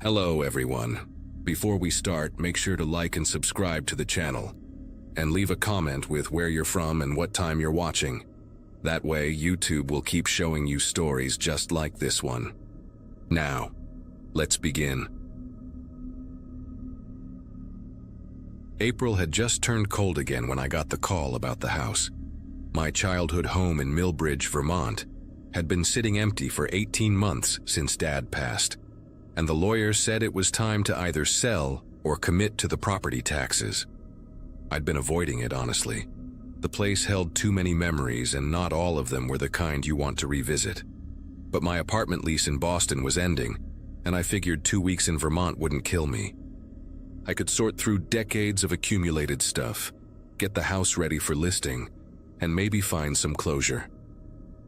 Hello everyone. Before we start, make sure to like and subscribe to the channel. And leave a comment with where you're from and what time you're watching. That way, YouTube will keep showing you stories just like this one. Now, let's begin. April had just turned cold again when I got the call about the house. My childhood home in Millbridge, Vermont, had been sitting empty for 18 months since Dad passed, and the lawyer said it was time to either sell or commit to the property taxes. I'd been avoiding it, honestly. The place held too many memories, and not all of them were the kind you want to revisit. But my apartment lease in Boston was ending, and I figured 2 weeks in Vermont wouldn't kill me. I could sort through decades of accumulated stuff, get the house ready for listing, and maybe find some closure.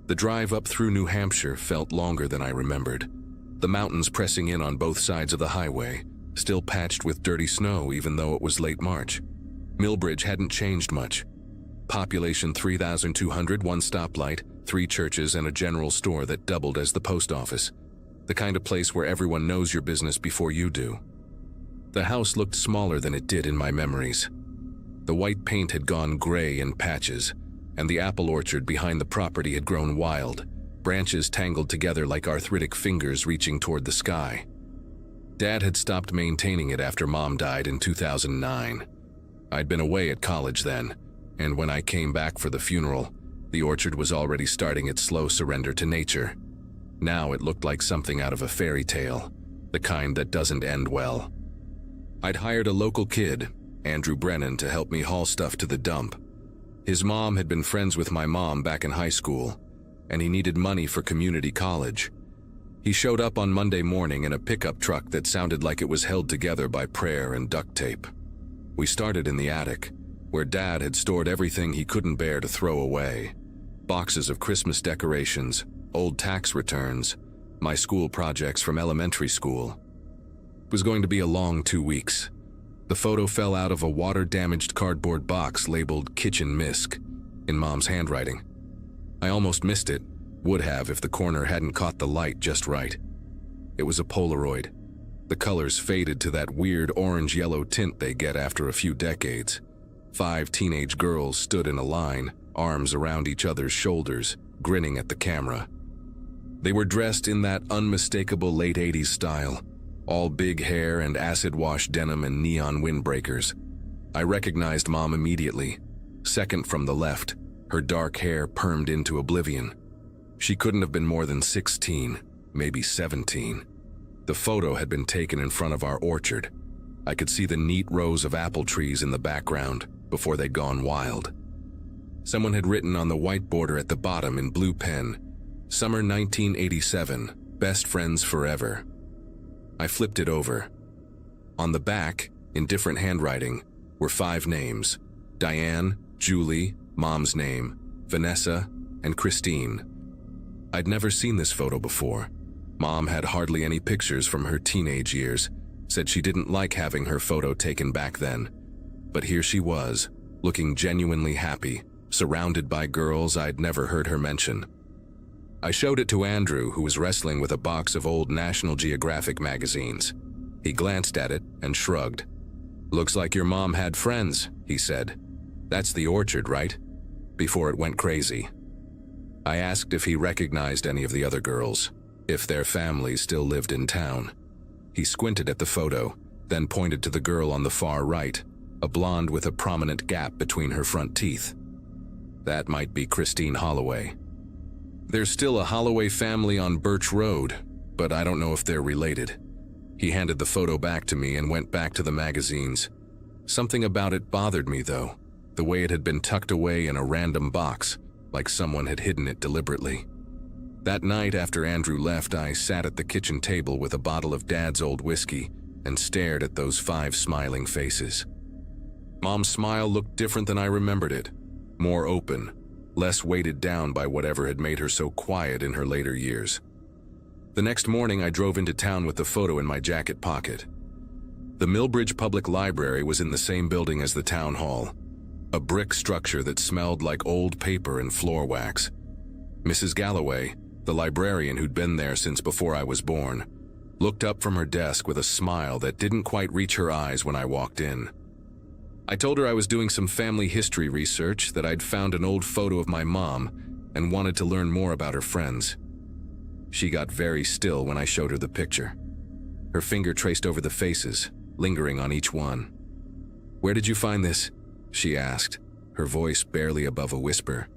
The drive up through New Hampshire felt longer than I remembered. The mountains pressing in on both sides of the highway, still patched with dirty snow even though it was late March. Millbridge hadn't changed much. Population 3,200, one stoplight, 3 churches, and a general store that doubled as the post office. The kind of place where everyone knows your business before you do. The house looked smaller than it did in my memories. The white paint had gone gray in patches, and the apple orchard behind the property had grown wild, branches tangled together like arthritic fingers reaching toward the sky. Dad had stopped maintaining it after Mom died in 2009. I'd been away at college then, and when I came back for the funeral, the orchard was already starting its slow surrender to nature. Now it looked like something out of a fairy tale, the kind that doesn't end well. I'd hired a local kid, Andrew Brennan, to help me haul stuff to the dump. His mom had been friends with my mom back in high school, and he needed money for community college. He showed up on Monday morning in a pickup truck that sounded like it was held together by prayer and duct tape. We started in the attic, where Dad had stored everything he couldn't bear to throw away. Boxes of Christmas decorations, old tax returns, my school projects from elementary school. It was going to be a long 2 weeks. The photo fell out of a water-damaged cardboard box labeled Kitchen Misk, in Mom's handwriting. I almost missed it, would have if the corner hadn't caught the light just right. It was a Polaroid. The colors faded to that weird orange-yellow tint they get after a few decades. 5 teenage girls stood in a line, arms around each other's shoulders, grinning at the camera. They were dressed in that unmistakable late 80s style, all big hair and acid-wash denim and neon windbreakers. I recognized Mom immediately. Second from the left, her dark hair permed into oblivion. She couldn't have been more than 16, maybe 17. The photo had been taken in front of our orchard. I could see the neat rows of apple trees in the background before they'd gone wild. Someone had written on the white border at the bottom in blue pen, "Summer 1987, best friends forever." I flipped it over. On the back, in different handwriting, were 5 names: Diane, Julie, Mom's name, Vanessa, and Christine. I'd never seen this photo before. Mom had hardly any pictures from her teenage years, said she didn't like having her photo taken back then. But here she was, looking genuinely happy, surrounded by girls I'd never heard her mention. I showed it to Andrew, who was wrestling with a box of old National Geographic magazines. He glanced at it and shrugged. "Looks like your mom had friends," he said. "That's the orchard, right?" Before it went crazy. I asked if he recognized any of the other girls, if their families still lived in town. He squinted at the photo, then pointed to the girl on the far right, a blonde with a prominent gap between her front teeth. That might be Christine Holloway. "There's still a Holloway family on Birch Road, but I don't know if they're related." He handed the photo back to me and went back to the magazines. Something about it bothered me, though, the way it had been tucked away in a random box, like someone had hidden it deliberately. That night after Andrew left, I sat at the kitchen table with a bottle of Dad's old whiskey and stared at those 5 smiling faces. Mom's smile looked different than I remembered it, more open, less weighted down by whatever had made her so quiet in her later years. The next morning, I drove into town with the photo in my jacket pocket. The Millbridge Public Library was in the same building as the town hall, a brick structure that smelled like old paper and floor wax. Mrs. Galloway, the librarian who'd been there since before I was born, looked up from her desk with a smile that didn't quite reach her eyes when I walked in. I told her I was doing some family history research, that I'd found an old photo of my mom and wanted to learn more about her friends. She got very still when I showed her the picture. Her finger traced over the faces, lingering on each one. "Where did you find this?" she asked, her voice barely above a whisper.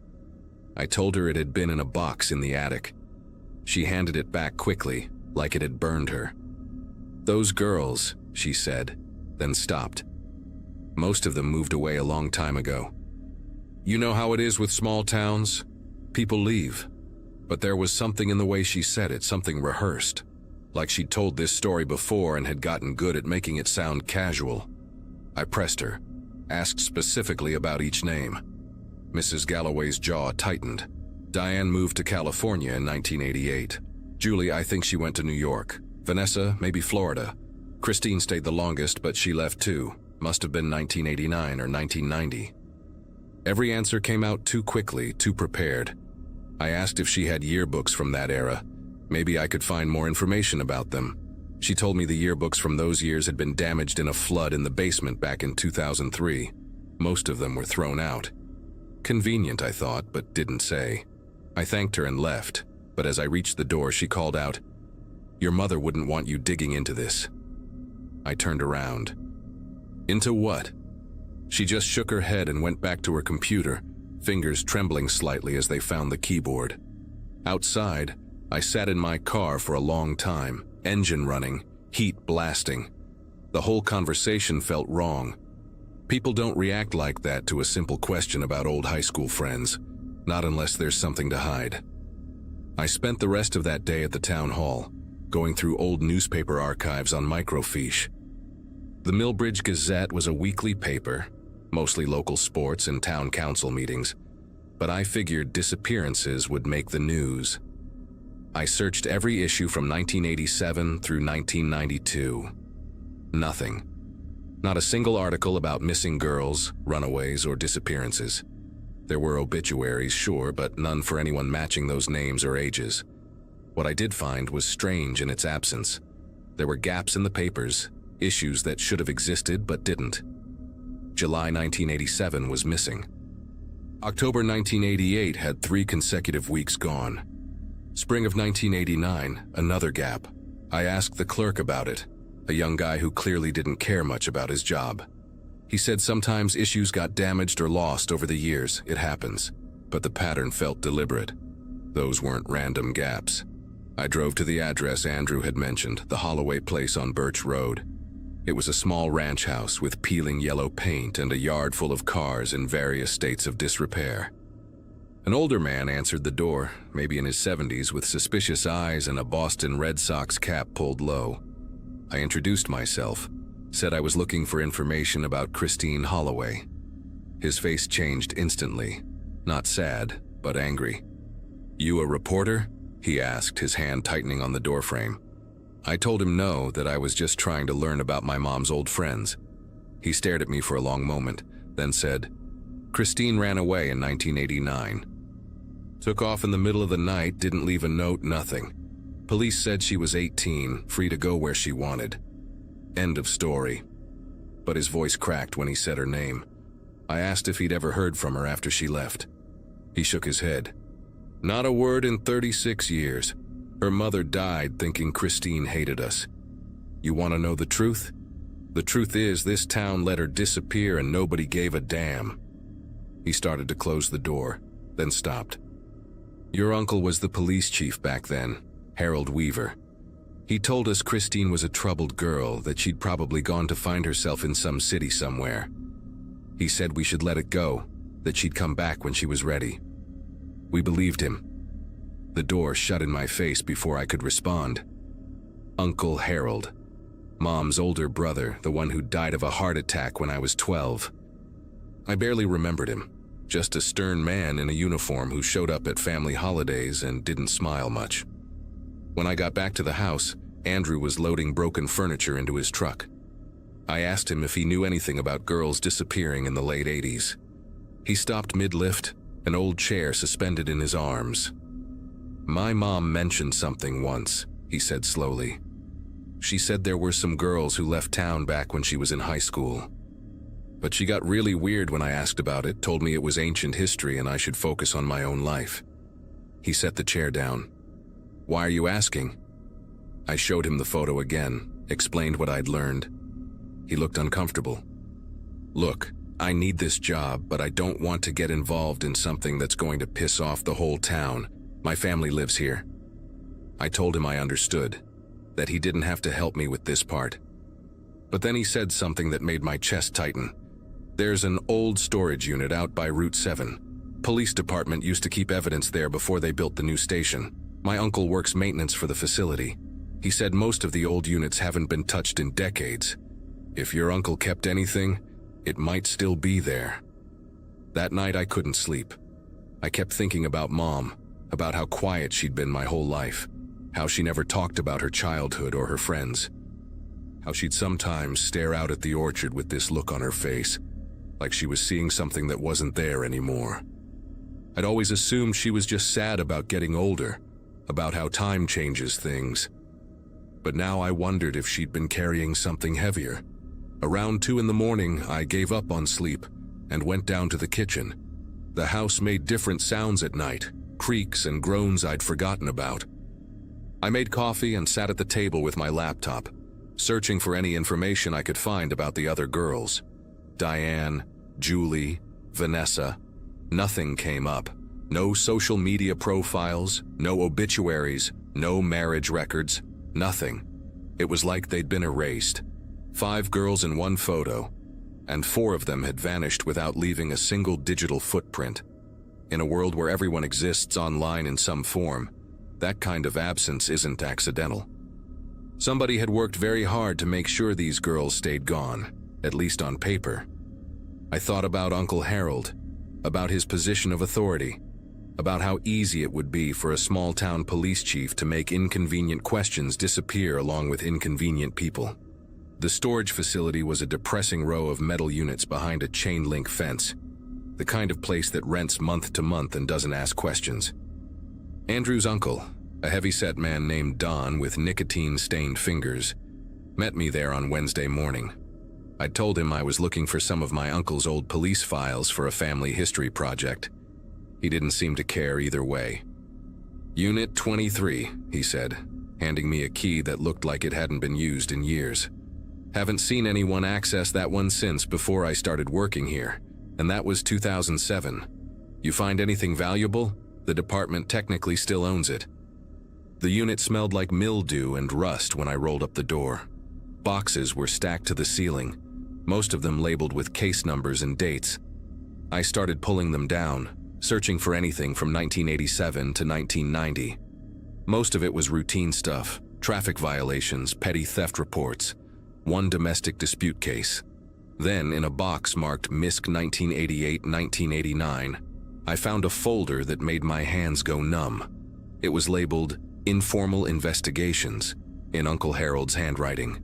I told her it had been in a box in the attic. She handed it back quickly, like it had burned her. "Those girls," she said, then stopped. "Most of them moved away a long time ago. You know how it is with small towns? People leave." But there was something in the way she said it, something rehearsed, like she'd told this story before and had gotten good at making it sound casual. I pressed her, asked specifically about each name. Mrs. Galloway's jaw tightened. "Diane moved to California in 1988. Julie, I think she went to New York. Vanessa, maybe Florida. Christine stayed the longest, but she left too. Must have been 1989 or 1990. Every answer came out too quickly, too prepared. I asked if she had yearbooks from that era. Maybe I could find more information about them. She told me the yearbooks from those years had been damaged in a flood in the basement back in 2003. Most of them were thrown out. Convenient, I thought, but didn't say. I thanked her and left, but as I reached the door, she called out, "Your mother wouldn't want you digging into this." I turned around. "Into what?" She just shook her head and went back to her computer, fingers trembling slightly as they found the keyboard. Outside, I sat in my car for a long time, engine running, heat blasting. The whole conversation felt wrong. People don't react like that to a simple question about old high school friends, not unless there's something to hide. I spent the rest of that day at the town hall, going through old newspaper archives on microfiche. The Millbridge Gazette was a weekly paper, mostly local sports and town council meetings, but I figured disappearances would make the news. I searched every issue from 1987 through 1992. Nothing. Not a single article about missing girls, runaways, or disappearances. There were obituaries, sure, but none for anyone matching those names or ages. What I did find was strange in its absence. There were gaps in the papers, issues that should have existed but didn't. July 1987 was missing. October 1988 had 3 consecutive weeks gone. Spring of 1989, another gap. I asked the clerk about it, a young guy who clearly didn't care much about his job. He said sometimes issues got damaged or lost over the years, it happens, but the pattern felt deliberate. Those weren't random gaps. I drove to the address Andrew had mentioned, the Holloway place on Birch Road. It was a small ranch house with peeling yellow paint and a yard full of cars in various states of disrepair. An older man answered the door, maybe in his 70s, with suspicious eyes and a Boston Red Sox cap pulled low. I introduced myself, said I was looking for information about Christine Holloway. His face changed instantly, not sad, but angry. "You a reporter?" he asked, his hand tightening on the doorframe. I told him no, that I was just trying to learn about my mom's old friends. He stared at me for a long moment, then said, "Christine ran away in 1989. Took off in the middle of the night, didn't leave a note, nothing. Police said she was 18, free to go where she wanted. End of story." But his voice cracked when he said her name. I asked if he'd ever heard from her after she left. He shook his head. "Not a word in 36 years. Her mother died thinking Christine hated us. You want to know the truth? The truth is this town let her disappear and nobody gave a damn." He started to close the door, then stopped. "Your uncle was the police chief back then, Harold Weaver. He told us Christine was a troubled girl, that she'd probably gone to find herself in some city somewhere. He said we should let it go, that she'd come back when she was ready. We believed him." The door shut in my face before I could respond. Uncle Harold. Mom's older brother, the one who died of a heart attack when I was 12. I barely remembered him, just a stern man in a uniform who showed up at family holidays and didn't smile much. When I got back to the house, Andrew was loading broken furniture into his truck. I asked him if he knew anything about girls disappearing in the late 80s. He stopped mid-lift, an old chair suspended in his arms. "My mom mentioned something once," he said slowly. She said there were some girls who left town back when she was in high school. But she got really weird when I asked about it, told me it was ancient history and I should focus on my own life. He set the chair down. Why are you asking? I showed him the photo again, explained what I'd learned. He looked uncomfortable. Look, I need this job, but I don't want to get involved in something that's going to piss off the whole town. My family lives here. I told him I understood, that he didn't have to help me with this part. But then he said something that made my chest tighten. There's an old storage unit out by Route 7. Police department used to keep evidence there before they built the new station. My uncle works maintenance for the facility. He said most of the old units haven't been touched in decades. If your uncle kept anything, it might still be there. That night I couldn't sleep. I kept thinking about Mom, about how quiet she'd been my whole life, how she never talked about her childhood or her friends, how she'd sometimes stare out at the orchard with this look on her face, like she was seeing something that wasn't there anymore. I'd always assumed she was just sad about getting older, about how time changes things. But now I wondered if she'd been carrying something heavier. Around 2 in the morning, I gave up on sleep and went down to the kitchen. The house made different sounds at night, creaks and groans I'd forgotten about. I made coffee and sat at the table with my laptop, searching for any information I could find about the other girls. Diane, Julie, Vanessa. Nothing came up. No social media profiles, no obituaries, no marriage records, nothing. It was like they'd been erased. 5 girls in one photo, and 4 of them had vanished without leaving a single digital footprint. In a world where everyone exists online in some form, that kind of absence isn't accidental. Somebody had worked very hard to make sure these girls stayed gone, at least on paper. I thought about Uncle Harold, about his position of authority, about how easy it would be for a small-town police chief to make inconvenient questions disappear along with inconvenient people. The storage facility was a depressing row of metal units behind a chain-link fence, the kind of place that rents month to month and doesn't ask questions. Andrew's uncle, a heavy-set man named Don with nicotine-stained fingers, met me there on Wednesday morning. I told him I was looking for some of my uncle's old police files for a family history project. He didn't seem to care either way. Unit 23, he said, handing me a key that looked like it hadn't been used in years. Haven't seen anyone access that one since before I started working here, and that was 2007. You find anything valuable? The department technically still owns it. The unit smelled like mildew and rust when I rolled up the door. Boxes were stacked to the ceiling, most of them labeled with case numbers and dates. I started pulling them down, searching for anything from 1987 to 1990. Most of it was routine stuff, traffic violations, petty theft reports, one domestic dispute case. Then, in a box marked MISC 1988-1989, I found a folder that made my hands go numb. It was labeled Informal Investigations in Uncle Harold's handwriting.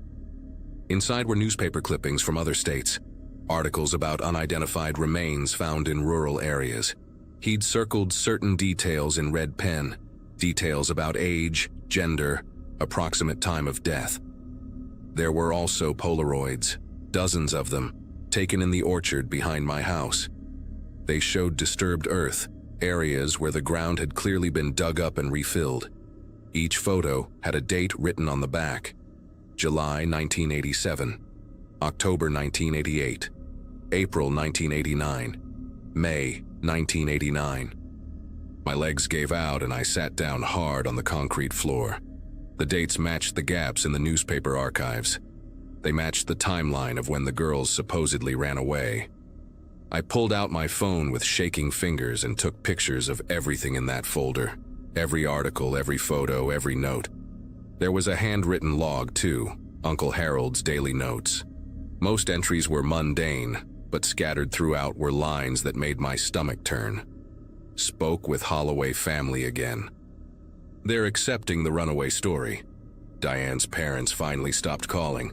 Inside were newspaper clippings from other states, articles about unidentified remains found in rural areas. He'd circled certain details in red pen, details about age, gender, approximate time of death. There were also Polaroids, dozens of them, taken in the orchard behind my house. They showed disturbed earth, areas where the ground had clearly been dug up and refilled. Each photo had a date written on the back: July 1987, October 1988, April 1989, May 1989. My legs gave out and I sat down hard on the concrete floor. The dates matched the gaps in the newspaper archives. They matched the timeline of when the girls supposedly ran away. I pulled out my phone with shaking fingers and took pictures of everything in that folder. Every article, every photo, every note. There was a handwritten log too, Uncle Harold's daily notes. Most entries were mundane, but scattered throughout were lines that made my stomach turn. Spoke with Holloway family again. They're accepting the runaway story. Diane's parents finally stopped calling.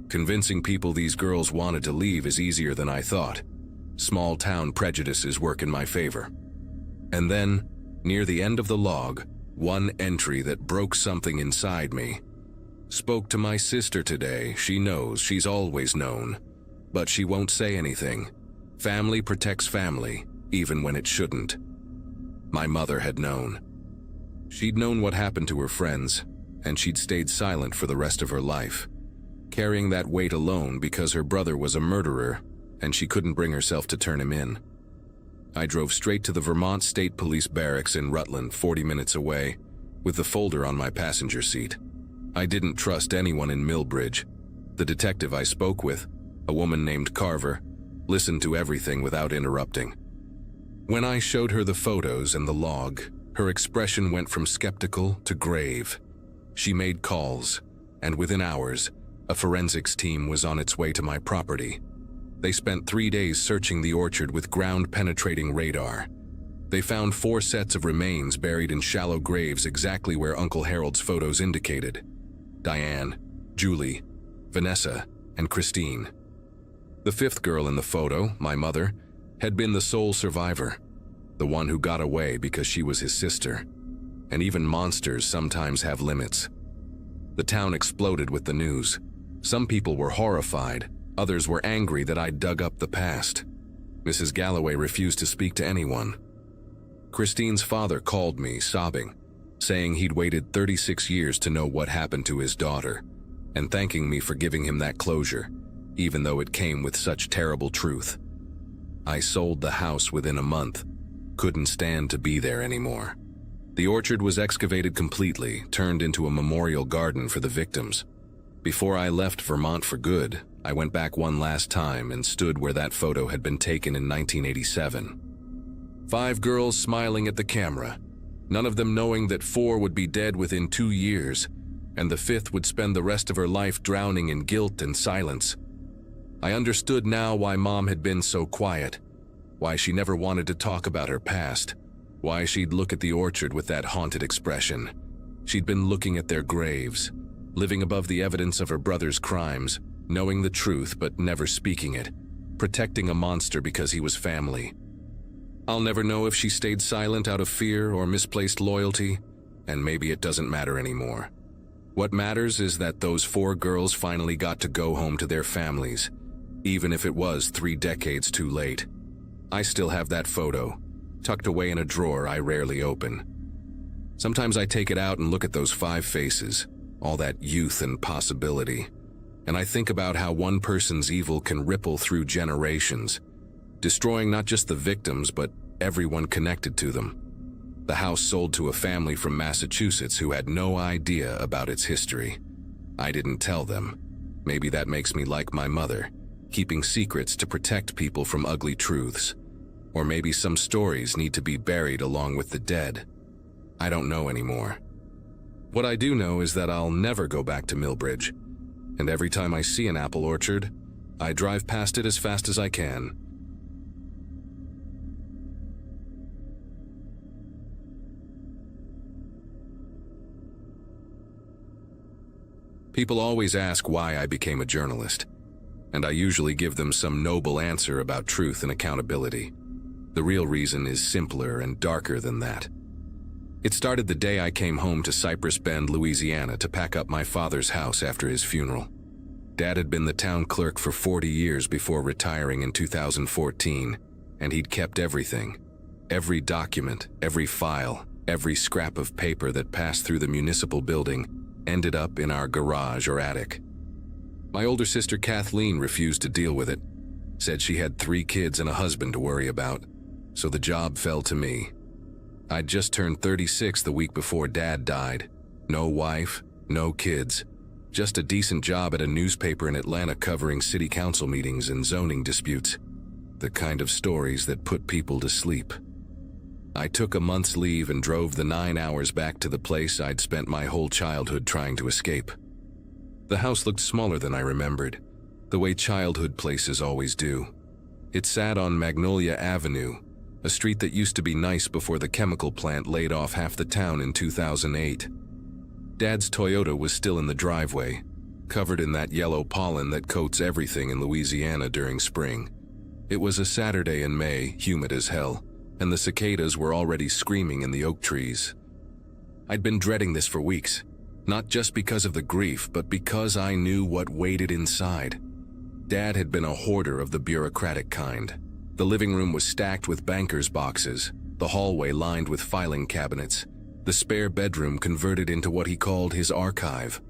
Convincing people these girls wanted to leave is easier than I thought. Small-town prejudices work in my favor. And then, near the end of the log, one entry that broke something inside me. Spoke to my sister today. She knows, she's always known. But she won't say anything. Family protects family, even when it shouldn't. My mother had known. She'd known what happened to her friends, and she'd stayed silent for the rest of her life, carrying that weight alone because her brother was a murderer and she couldn't bring herself to turn him in. I drove straight to the Vermont State Police Barracks in Rutland, 40 minutes away, with the folder on my passenger seat. I didn't trust anyone in Millbridge. The detective I spoke with, a woman named Carver, listened to everything without interrupting. When I showed her the photos and the log, her expression went from skeptical to grave. She made calls, and within hours, a forensics team was on its way to my property. They spent 3 days searching the orchard with ground-penetrating radar. They found 4 sets of remains buried in shallow graves exactly where Uncle Harold's photos indicated: Diane, Julie, Vanessa, and Christine. The 5th girl in the photo, my mother, had been the sole survivor, the one who got away because she was his sister. And even monsters sometimes have limits. The town exploded with the news. Some people were horrified, others were angry that I'd dug up the past. Mrs. Galloway refused to speak to anyone. Christine's father called me, sobbing, saying he'd waited 36 years to know what happened to his daughter, and thanking me for giving him that closure, even though it came with such terrible truth. I sold the house within a month. Couldn't stand to be there anymore. The orchard was excavated completely, turned into a memorial garden for the victims. Before I left Vermont for good, I went back one last time and stood where that photo had been taken in 1987. 5 girls smiling at the camera, none of them knowing that 4 would be dead within 2 years, and the 5th would spend the rest of her life drowning in guilt and silence. I understood now why Mom had been so quiet, why she never wanted to talk about her past, why she'd look at the orchard with that haunted expression. She'd been looking at their graves, living above the evidence of her brother's crimes, knowing the truth but never speaking it, protecting a monster because he was family. I'll never know if she stayed silent out of fear or misplaced loyalty, and maybe it doesn't matter anymore. What matters is that those 4 girls finally got to go home to their families, even if it was 3 decades too late. I still have that photo, tucked away in a drawer I rarely open. Sometimes I take it out and look at those 5 faces, all that youth and possibility, and I think about how one person's evil can ripple through generations, destroying not just the victims but everyone connected to them. The house sold to a family from Massachusetts who had no idea about its history. I didn't tell them. Maybe that makes me like my mother, keeping secrets to protect people from ugly truths. Or maybe some stories need to be buried along with the dead. I don't know anymore. What I do know is that I'll never go back to Millbridge, and every time I see an apple orchard, I drive past it as fast as I can. People always ask why I became a journalist, and I usually give them some noble answer about truth and accountability. The real reason is simpler and darker than that. It started the day I came home to Cypress Bend, Louisiana to pack up my father's house after his funeral. Dad had been the town clerk for 40 years before retiring in 2014, and he'd kept everything. Every document, every file, every scrap of paper that passed through the municipal building ended up in our garage or attic. My older sister Kathleen refused to deal with it, said she had 3 kids and a husband to worry about, so the job fell to me. I'd just turned 36 the week before Dad died. No wife, no kids, just a decent job at a newspaper in Atlanta covering city council meetings and zoning disputes, the kind of stories that put people to sleep. I took a month's leave and drove the 9 hours back to the place I'd spent my whole childhood trying to escape. The house looked smaller than I remembered, the way childhood places always do. It sat on Magnolia Avenue, a street that used to be nice before the chemical plant laid off half the town in 2008. Dad's Toyota was still in the driveway, covered in that yellow pollen that coats everything in Louisiana during spring. It was a Saturday in May, humid as hell, and the cicadas were already screaming in the oak trees. I'd been dreading this for weeks. Not just because of the grief, but because I knew what waited inside. Dad had been a hoarder of the bureaucratic kind. The living room was stacked with banker's boxes, the hallway lined with filing cabinets, the spare bedroom converted into what he called his archive.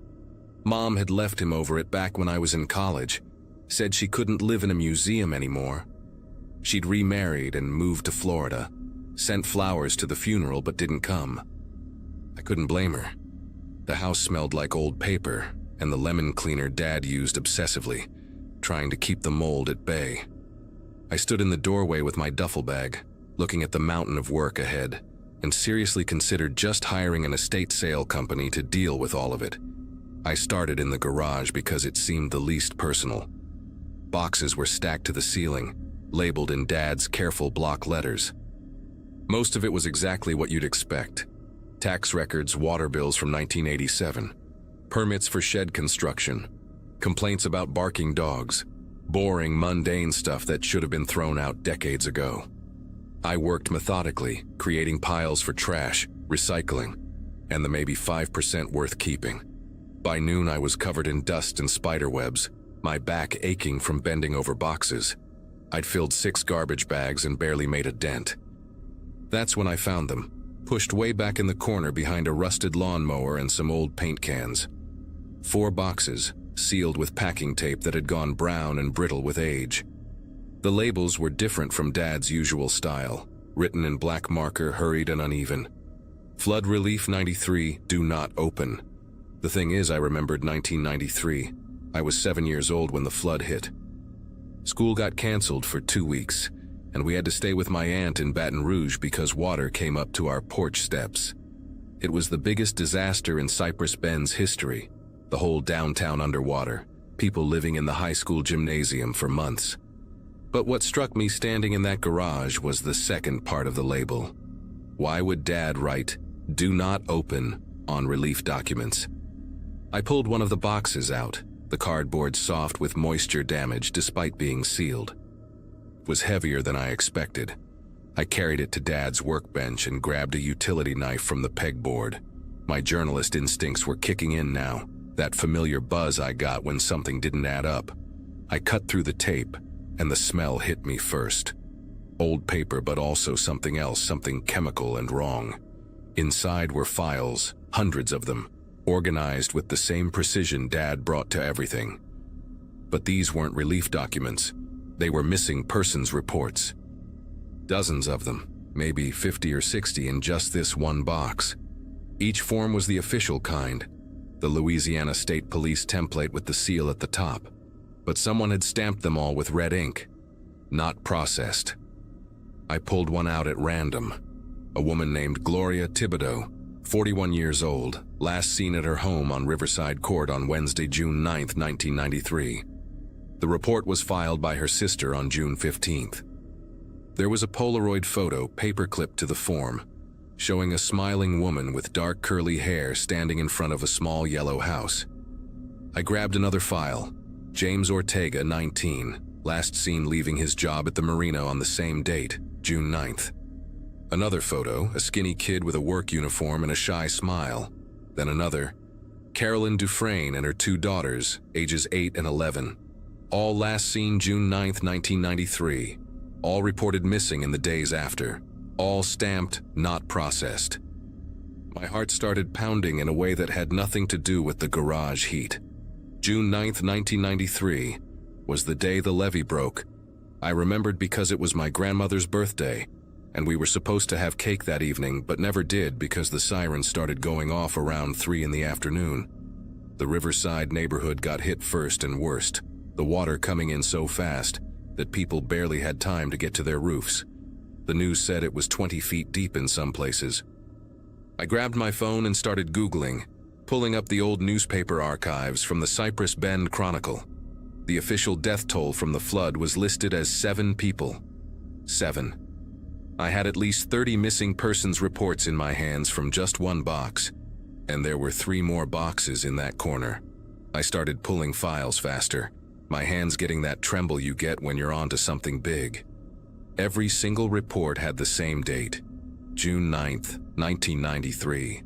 Mom had left him over it back when I was in college, said she couldn't live in a museum anymore. She'd remarried and moved to Florida, sent flowers to the funeral but didn't come. I couldn't blame her. The house smelled like old paper and the lemon cleaner Dad used obsessively, trying to keep the mold at bay. I stood in the doorway with my duffel bag, looking at the mountain of work ahead, and seriously considered just hiring an estate sale company to deal with all of it. I started in the garage because it seemed the least personal. Boxes were stacked to the ceiling, labeled in Dad's careful block letters. Most of it was exactly what you'd expect. Tax records, water bills from 1987, permits for shed construction, complaints about barking dogs, boring, mundane stuff that should have been thrown out decades ago. I worked methodically, creating piles for trash, recycling, and the maybe 5% worth keeping. By noon, I was covered in dust and spider webs, my back aching from bending over boxes. I'd filled 6 garbage bags and barely made a dent. That's when I found them, pushed way back in the corner behind a rusted lawnmower and some old paint cans. 4 boxes, sealed with packing tape that had gone brown and brittle with age. The labels were different from Dad's usual style, written in black marker, hurried and uneven. Flood Relief 93, do not open. The thing is, I remembered 1993. I was 7 years old when the flood hit. School got canceled for 2 weeks, and we had to stay with my aunt in Baton Rouge because water came up to our porch steps. It was the biggest disaster in Cypress Bend's history, the whole downtown underwater, people living in the high school gymnasium for months. But what struck me standing in that garage was the second part of the label. Why would Dad write, "Do not open," on relief documents? I pulled one of the boxes out, the cardboard soft with moisture damage despite being sealed. It was heavier than I expected. I carried it to Dad's workbench and grabbed a utility knife from the pegboard. My journalist instincts were kicking in now, that familiar buzz I got when something didn't add up. I cut through the tape, and the smell hit me first. Old paper, but also something else, something chemical and wrong. Inside were files, hundreds of them, organized with the same precision Dad brought to everything. But these weren't relief documents. They were missing persons reports. Dozens of them, maybe 50 or 60 in just this one box. Each form was the official kind, the Louisiana State Police template with the seal at the top. But someone had stamped them all with red ink. Not processed. I pulled one out at random. A woman named Gloria Thibodeau, 41 years old, last seen at her home on Riverside Court on Wednesday, June 9, 1993. The report was filed by her sister on June 15th. There was a Polaroid photo paperclipped to the form, showing a smiling woman with dark curly hair standing in front of a small yellow house. I grabbed another file. James Ortega, 19, last seen leaving his job at the marina on the same date, June 9th. Another photo, a skinny kid with a work uniform and a shy smile. Then another, Carolyn Dufresne and her 2 daughters, ages 8 and 11. All last seen June 9th, 1993. All reported missing in the days after. All stamped, not processed. My heart started pounding in a way that had nothing to do with the garage heat. June 9th, 1993, was the day the levee broke. I remembered because it was my grandmother's birthday, and we were supposed to have cake that evening, but never did because the sirens started going off around 3 in the afternoon. The Riverside neighborhood got hit first and worst, the water coming in so fast that people barely had time to get to their roofs. The news said it was 20 feet deep in some places. I grabbed my phone and started Googling, pulling up the old newspaper archives from the Cypress Bend Chronicle. The official death toll from the flood was listed as 7 people. 7. I had at least 30 missing persons reports in my hands from just one box, and there were 3 more boxes in that corner. I started pulling files faster, my hands getting that tremble you get when you're onto something big. Every single report had the same date, June 9th, 1993.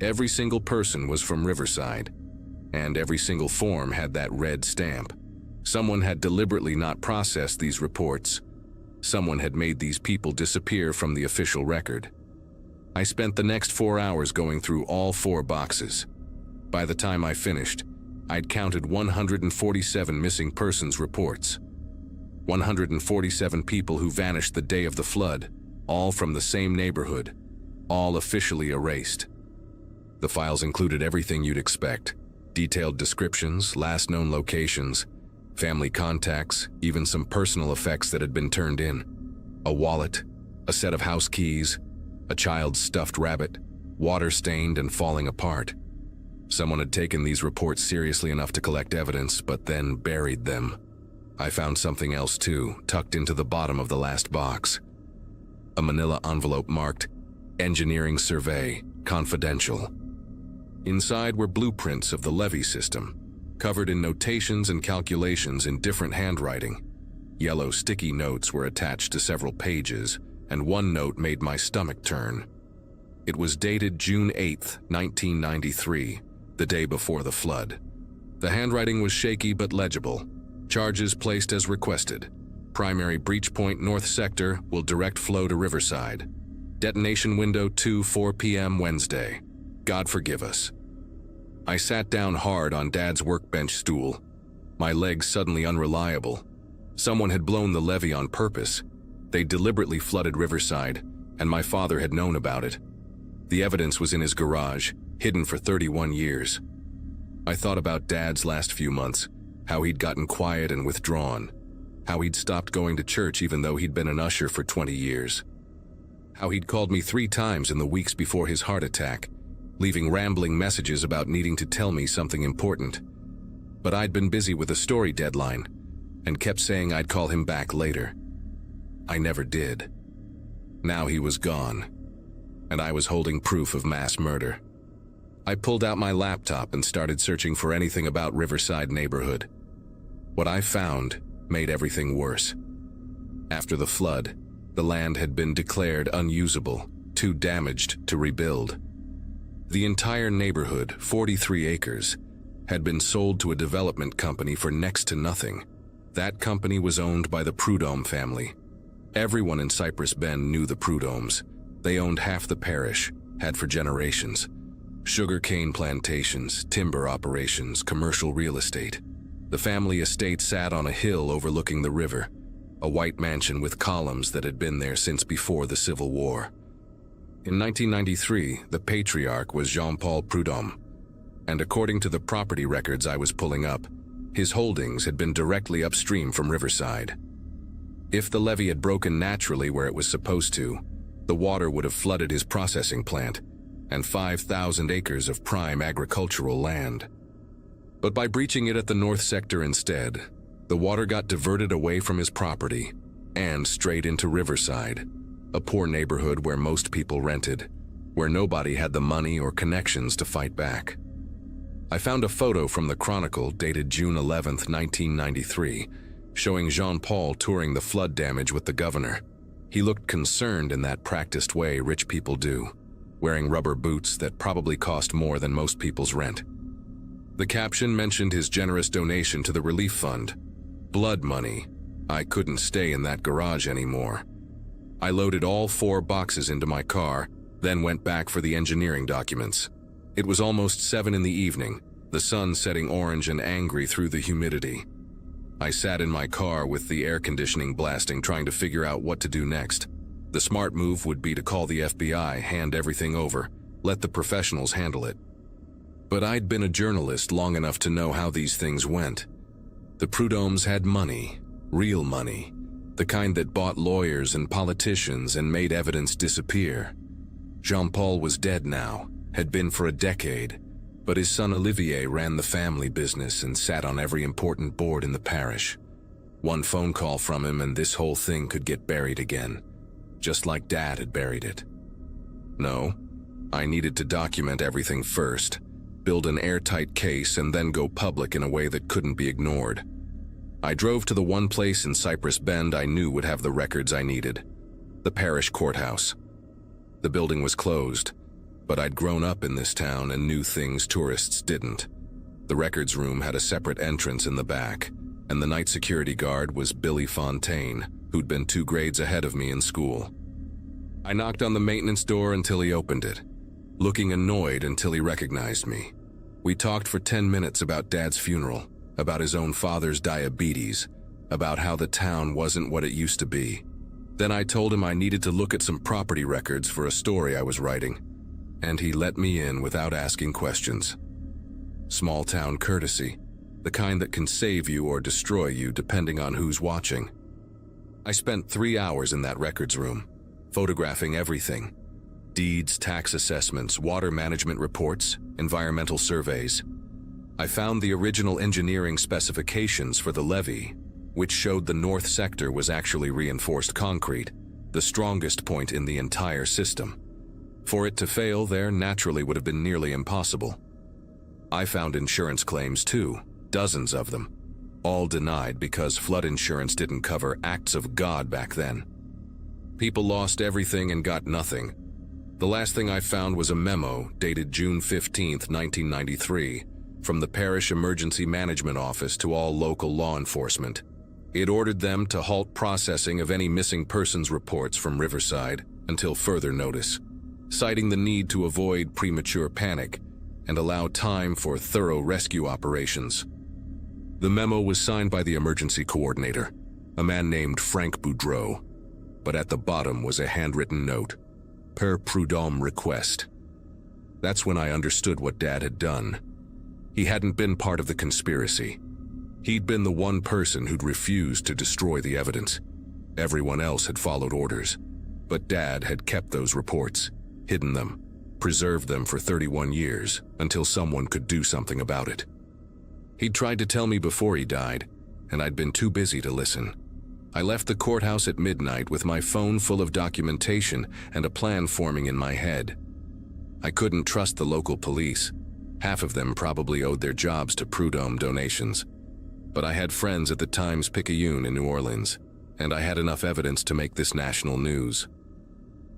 Every single person was from Riverside, and every single form had that red stamp. Someone had deliberately not processed these reports. Someone had made these people disappear from the official record. I spent the next 4 hours going through all 4 boxes. By the time I finished, I'd counted 147 missing persons reports. 147 people who vanished the day of the flood, all from the same neighborhood, all officially erased. The files included everything you'd expect: detailed descriptions, last known locations, family contacts, even some personal effects that had been turned in. A wallet, a set of house keys, a child's stuffed rabbit, water-stained and falling apart. Someone had taken these reports seriously enough to collect evidence, but then buried them. I found something else too, tucked into the bottom of the last box. A manila envelope marked, "Engineering Survey, Confidential." Inside were blueprints of the levee system, covered in notations and calculations in different handwriting. Yellow sticky notes were attached to several pages, and one note made my stomach turn. It was dated June 8, 1993, the day before the flood. The handwriting was shaky but legible. Charges placed as requested. Primary breach point north sector will direct flow to Riverside. Detonation window 2:04 p.m. Wednesday. God forgive us. I sat down hard on Dad's workbench stool, my legs suddenly unreliable. Someone had blown the levee on purpose. They deliberately flooded Riverside, and my father had known about it. The evidence was in his garage, hidden for 31 years. I thought about Dad's last few months, how he'd gotten quiet and withdrawn, how he'd stopped going to church even though he'd been an usher for 20 years, how he'd called me 3 times in the weeks before his heart attack, leaving rambling messages about needing to tell me something important. But I'd been busy with a story deadline and kept saying I'd call him back later. I never did. Now he was gone, and I was holding proof of mass murder. I pulled out my laptop and started searching for anything about Riverside neighborhood. What I found made everything worse. After the flood, the land had been declared unusable, too damaged to rebuild. The entire neighborhood, 43 acres, had been sold to a development company for next to nothing. That company was owned by the Prudhomme family. Everyone in Cypress Bend knew the Prudhommes. They owned half the parish, had for generations. Sugarcane plantations, timber operations, commercial real estate. The family estate sat on a hill overlooking the river, a white mansion with columns that had been there since before the Civil War. In 1993, the patriarch was Jean-Paul Prudhomme, and according to the property records I was pulling up, his holdings had been directly upstream from Riverside. If the levee had broken naturally where it was supposed to, the water would have flooded his processing plant and 5,000 acres of prime agricultural land. But by breaching it at the north sector instead, the water got diverted away from his property and straight into Riverside, a poor neighborhood where most people rented, where nobody had the money or connections to fight back. I found a photo from the Chronicle dated June 11, 1993, showing Jean-Paul touring the flood damage with the governor. He looked concerned in that practiced way rich people do, wearing rubber boots that probably cost more than most people's rent. The caption mentioned his generous donation to the relief fund. Blood money. I couldn't stay in that garage anymore. I loaded all 4 boxes into my car, then went back for the engineering documents. It was almost 7 in the evening, the sun setting orange and angry through the humidity. I sat in my car with the air conditioning blasting, trying to figure out what to do next. The smart move would be to call the FBI, hand everything over, let the professionals handle it. But I'd been a journalist long enough to know how these things went. The Prudhommes had money, real money, the kind that bought lawyers and politicians and made evidence disappear. Jean-Paul was dead now, had been for a decade, but his son Olivier ran the family business and sat on every important board in the parish. One phone call from him and this whole thing could get buried again, just like Dad had buried it. No, I needed to document everything first, build an airtight case, and then go public in a way that couldn't be ignored. I drove to the one place in Cypress Bend I knew would have the records I needed, the parish courthouse. The building was closed, but I'd grown up in this town and knew things tourists didn't. The records room had a separate entrance in the back, and the night security guard was Billy Fontaine, who'd been 2 grades ahead of me in school. I knocked on the maintenance door until he opened it, looking annoyed until he recognized me. We talked for 10 minutes about Dad's funeral, about his own father's diabetes, about how the town wasn't what it used to be. Then I told him I needed to look at some property records for a story I was writing, and he let me in without asking questions. Small town courtesy, the kind that can save you or destroy you depending on who's watching. I spent 3 hours in that records room, photographing everything. Deeds, tax assessments, water management reports, environmental surveys. I found the original engineering specifications for the levee, which showed the north sector was actually reinforced concrete, the strongest point in the entire system. For it to fail there naturally would have been nearly impossible. I found insurance claims too, dozens of them, all denied because flood insurance didn't cover acts of God back then. People lost everything and got nothing. The last thing I found was a memo dated June 15, 1993, from the Parish Emergency Management Office to all local law enforcement. It ordered them to halt processing of any missing persons reports from Riverside until further notice, citing the need to avoid premature panic and allow time for thorough rescue operations. The memo was signed by the emergency coordinator, a man named Frank Boudreau, but at the bottom was a handwritten note, per prud'homme request. That's when I understood what Dad had done. He hadn't been part of the conspiracy. He'd been the one person who'd refused to destroy the evidence. Everyone else had followed orders, but Dad had kept those reports, hidden them, preserved them for 31 years until someone could do something about it. He'd tried to tell me before he died, and I'd been too busy to listen. I left the courthouse at midnight with my phone full of documentation and a plan forming in my head. I couldn't trust the local police. Half of them probably owed their jobs to Prud'homme donations. But I had friends at the Times-Picayune in New Orleans, and I had enough evidence to make this national news.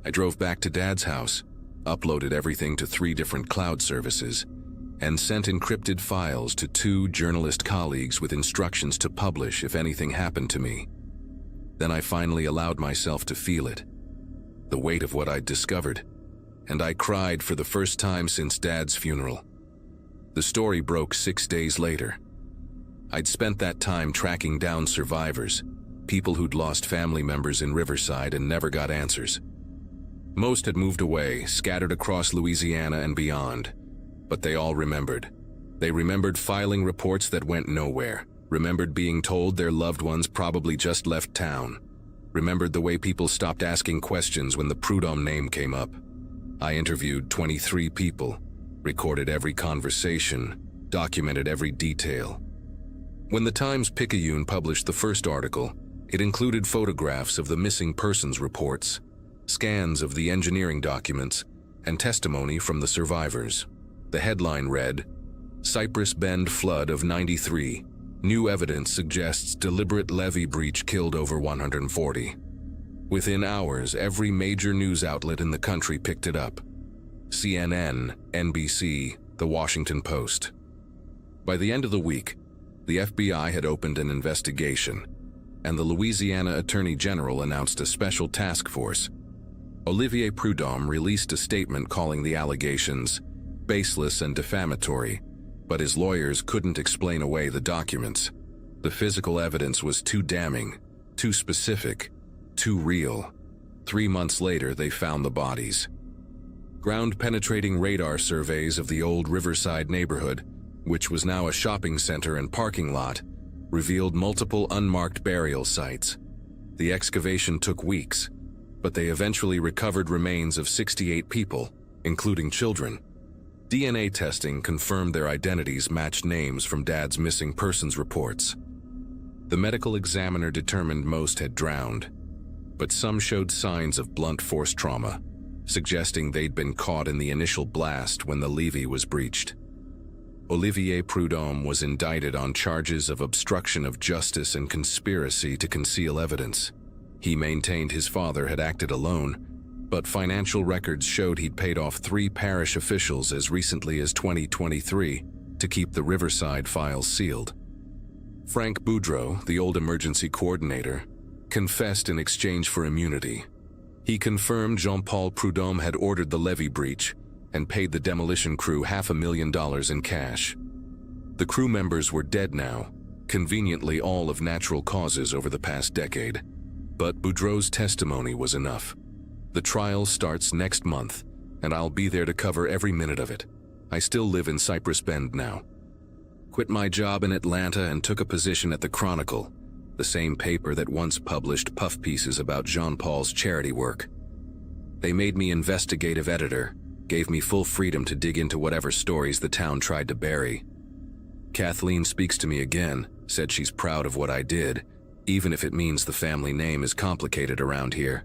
I drove back to Dad's house, uploaded everything to 3 different cloud services, and sent encrypted files to 2 journalist colleagues with instructions to publish if anything happened to me. Then I finally allowed myself to feel it, the weight of what I'd discovered, and I cried for the first time since Dad's funeral. The story broke 6 days later. I'd spent that time tracking down survivors, people who'd lost family members in Riverside and never got answers. Most had moved away, scattered across Louisiana and beyond, but they all remembered. They remembered filing reports that went nowhere, remembered being told their loved ones probably just left town, remembered the way people stopped asking questions when the Prud'homme name came up. I interviewed 23 people, recorded every conversation, documented every detail. When the Times-Picayune published the first article, it included photographs of the missing persons reports, scans of the engineering documents, and testimony from the survivors. The headline read, "Cypress Bend Flood of '93. New evidence suggests deliberate levee breach killed over 140. Within hours, every major news outlet in the country picked it up. CNN, NBC, The Washington Post. By the end of the week, the FBI had opened an investigation, and the Louisiana Attorney General announced a special task force. Olivier Prud'homme released a statement calling the allegations baseless and defamatory, but his lawyers couldn't explain away the documents. The physical evidence was too damning, too specific, too real. 3 months later, they found the bodies. Ground-penetrating radar surveys of the old Riverside neighborhood, which was now a shopping center and parking lot, revealed multiple unmarked burial sites. The excavation took weeks, but they eventually recovered remains of 68 people, including children. DNA testing confirmed their identities matched names from Dad's missing persons reports. The medical examiner determined most had drowned, but some showed signs of blunt force trauma, suggesting they'd been caught in the initial blast when the levee was breached. Olivier Prud'homme was indicted on charges of obstruction of justice and conspiracy to conceal evidence. He maintained his father had acted alone, but financial records showed he'd paid off 3 parish officials as recently as 2023 to keep the Riverside files sealed. Frank Boudreau, the old emergency coordinator, confessed in exchange for immunity. He confirmed Jean-Paul Prudhomme had ordered the levee breach and paid the demolition crew $500,000 in cash. The crew members were dead now, conveniently all of natural causes over the past decade. But Boudreau's testimony was enough. The trial starts next month, and I'll be there to cover every minute of it. I still live in Cypress Bend now. Quit my job in Atlanta and took a position at the Chronicle, the same paper that once published puff pieces about Jean-Paul's charity work. They made me investigative editor, gave me full freedom to dig into whatever stories the town tried to bury. Kathleen speaks to me again, said she's proud of what I did, even if it means the family name is complicated around here.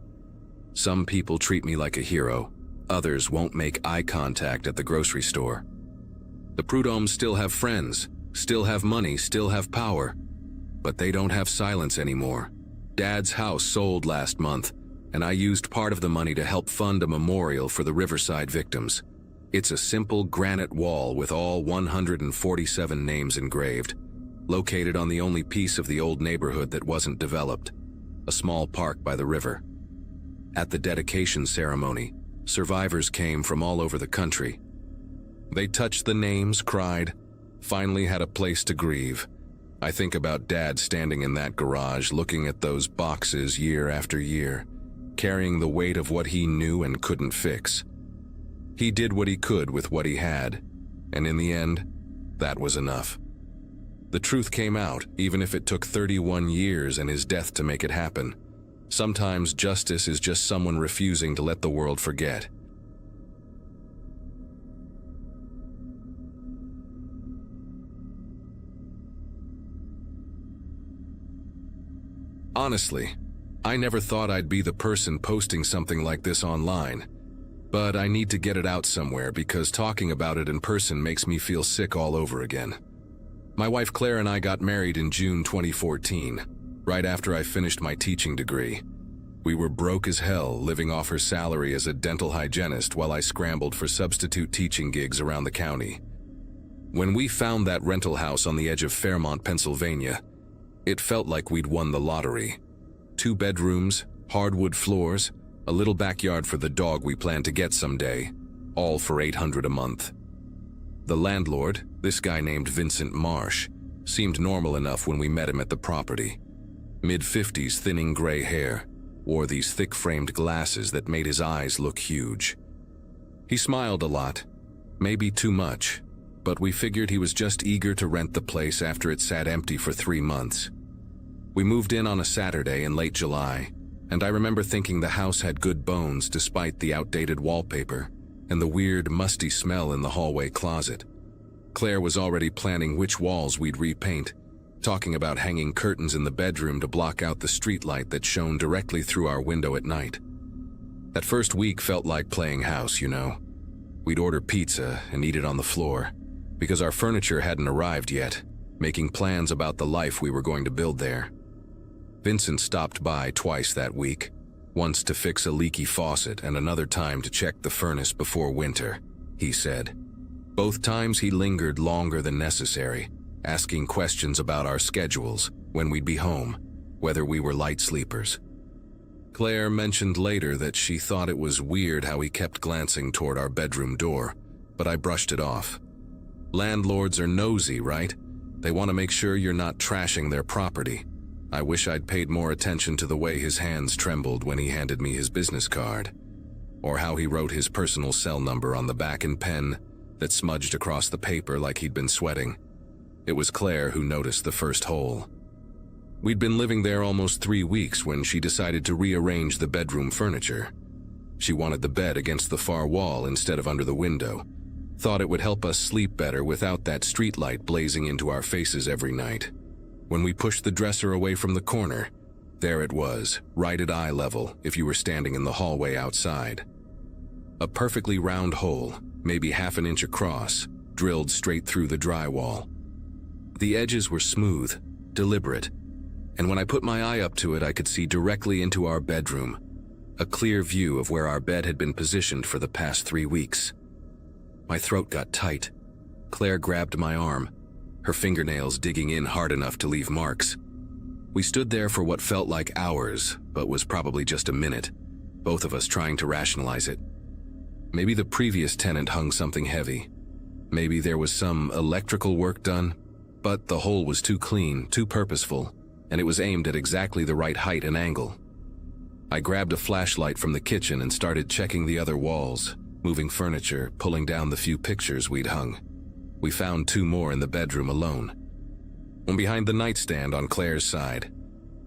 Some people treat me like a hero, others won't make eye contact at the grocery store. The Prudhommes still have friends, still have money, still have power, but they don't have silence anymore. Dad's house sold last month, and I used part of the money to help fund a memorial for the Riverside victims. It's a simple granite wall with all 147 names engraved, located on the only piece of the old neighborhood that wasn't developed, a small park by the river. At the dedication ceremony, survivors came from all over the country. They touched the names, cried, finally had a place to grieve. I think about Dad standing in that garage looking at those boxes year after year, carrying the weight of what he knew and couldn't fix. He did what he could with what he had, and in the end, that was enough. The truth came out, even if it took 31 years and his death to make it happen. Sometimes justice is just someone refusing to let the world forget. Honestly, I never thought I'd be the person posting something like this online. But I need to get it out somewhere because talking about it in person makes me feel sick all over again. My wife Claire and I got married in June 2014, right after I finished my teaching degree. We were broke as hell, living off her salary as a dental hygienist while I scrambled for substitute teaching gigs around the county. When we found that rental house on the edge of Fairmont, Pennsylvania, it felt like we'd won the lottery. 2 bedrooms, hardwood floors, a little backyard for the dog we planned to get someday, all for $800 a month. The landlord, this guy named Vincent Marsh, seemed normal enough when we met him at the property. Mid-50s, thinning gray hair, wore these thick-framed glasses that made his eyes look huge. He smiled a lot, maybe too much, but we figured he was just eager to rent the place after it sat empty for 3 months. We moved in on a Saturday in late July, and I remember thinking the house had good bones despite the outdated wallpaper and the weird, musty smell in the hallway closet. Claire was already planning which walls we'd repaint, talking about hanging curtains in the bedroom to block out the streetlight that shone directly through our window at night. That first week felt like playing house, you know. We'd order pizza and eat it on the floor, because our furniture hadn't arrived yet, making plans about the life we were going to build there. Vincent stopped by twice that week, once to fix a leaky faucet and another time to check the furnace before winter, he said. Both times he lingered longer than necessary, asking questions about our schedules, when we'd be home, whether we were light sleepers. Claire mentioned later that she thought it was weird how he kept glancing toward our bedroom door, but I brushed it off. Landlords are nosy, right? They want to make sure you're not trashing their property. I wish I'd paid more attention to the way his hands trembled when he handed me his business card, or how he wrote his personal cell number on the back in pen that smudged across the paper like he'd been sweating. It was Claire who noticed the first hole. We'd been living there almost 3 weeks when she decided to rearrange the bedroom furniture. She wanted the bed against the far wall instead of under the window, thought it would help us sleep better without that streetlight blazing into our faces every night. When we pushed the dresser away from the corner, there it was, right at eye level if you were standing in the hallway outside. A perfectly round hole, maybe half an inch across, drilled straight through the drywall. The edges were smooth, deliberate, and when I put my eye up to it, I could see directly into our bedroom, a clear view of where our bed had been positioned for the past 3 weeks. My throat got tight. Claire grabbed my arm, her fingernails digging in hard enough to leave marks. We stood there for what felt like hours, but was probably just a minute, both of us trying to rationalize it. Maybe the previous tenant hung something heavy. Maybe there was some electrical work done, but the hole was too clean, too purposeful, and it was aimed at exactly the right height and angle. I grabbed a flashlight from the kitchen and started checking the other walls, moving furniture, pulling down the few pictures we'd hung. We found 2 more in the bedroom alone. One behind the nightstand on Claire's side,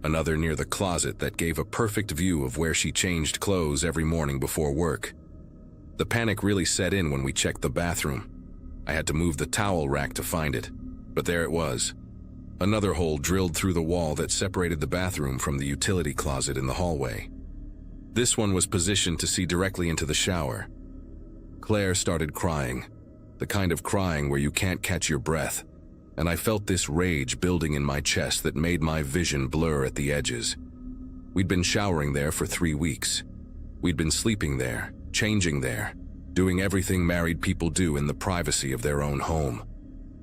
another near the closet that gave a perfect view of where she changed clothes every morning before work. The panic really set in when we checked the bathroom. I had to move the towel rack to find it, but there it was. Another hole drilled through the wall that separated the bathroom from the utility closet in the hallway. This one was positioned to see directly into the shower. Claire started crying, the kind of crying where you can't catch your breath, and I felt this rage building in my chest that made my vision blur at the edges. We'd been showering there for 3 weeks. We'd been sleeping there, changing there, doing everything married people do in the privacy of their own home.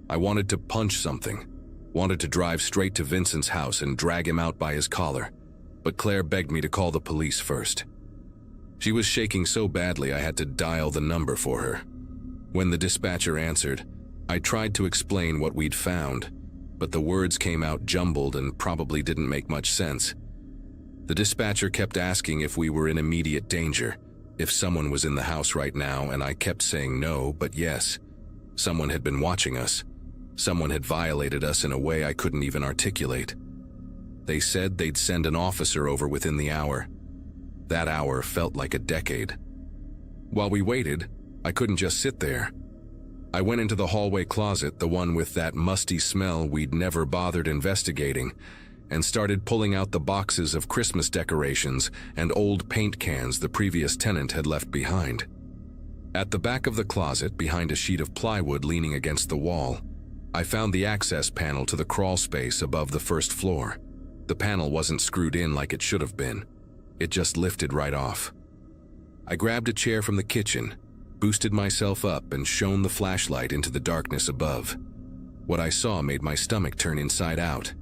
I wanted to punch something, wanted to drive straight to Vincent's house and drag him out by his collar, but Claire begged me to call the police first. She was shaking so badly I had to dial the number for her. When the dispatcher answered, I tried to explain what we'd found, but the words came out jumbled and probably didn't make much sense. The dispatcher kept asking if we were in immediate danger, if someone was in the house right now, and I kept saying no, but yes. Someone had been watching us. Someone had violated us in a way I couldn't even articulate. They said they'd send an officer over within the hour. That hour felt like a decade. While we waited, I couldn't just sit there. I went into the hallway closet, the one with that musty smell we'd never bothered investigating, and started pulling out the boxes of Christmas decorations and old paint cans the previous tenant had left behind. At the back of the closet, behind a sheet of plywood leaning against the wall, I found the access panel to the crawl space above the first floor. The panel wasn't screwed in like it should have been. It just lifted right off. I grabbed a chair from the kitchen, boosted myself up, and shone the flashlight into the darkness above. What I saw made my stomach turn inside out.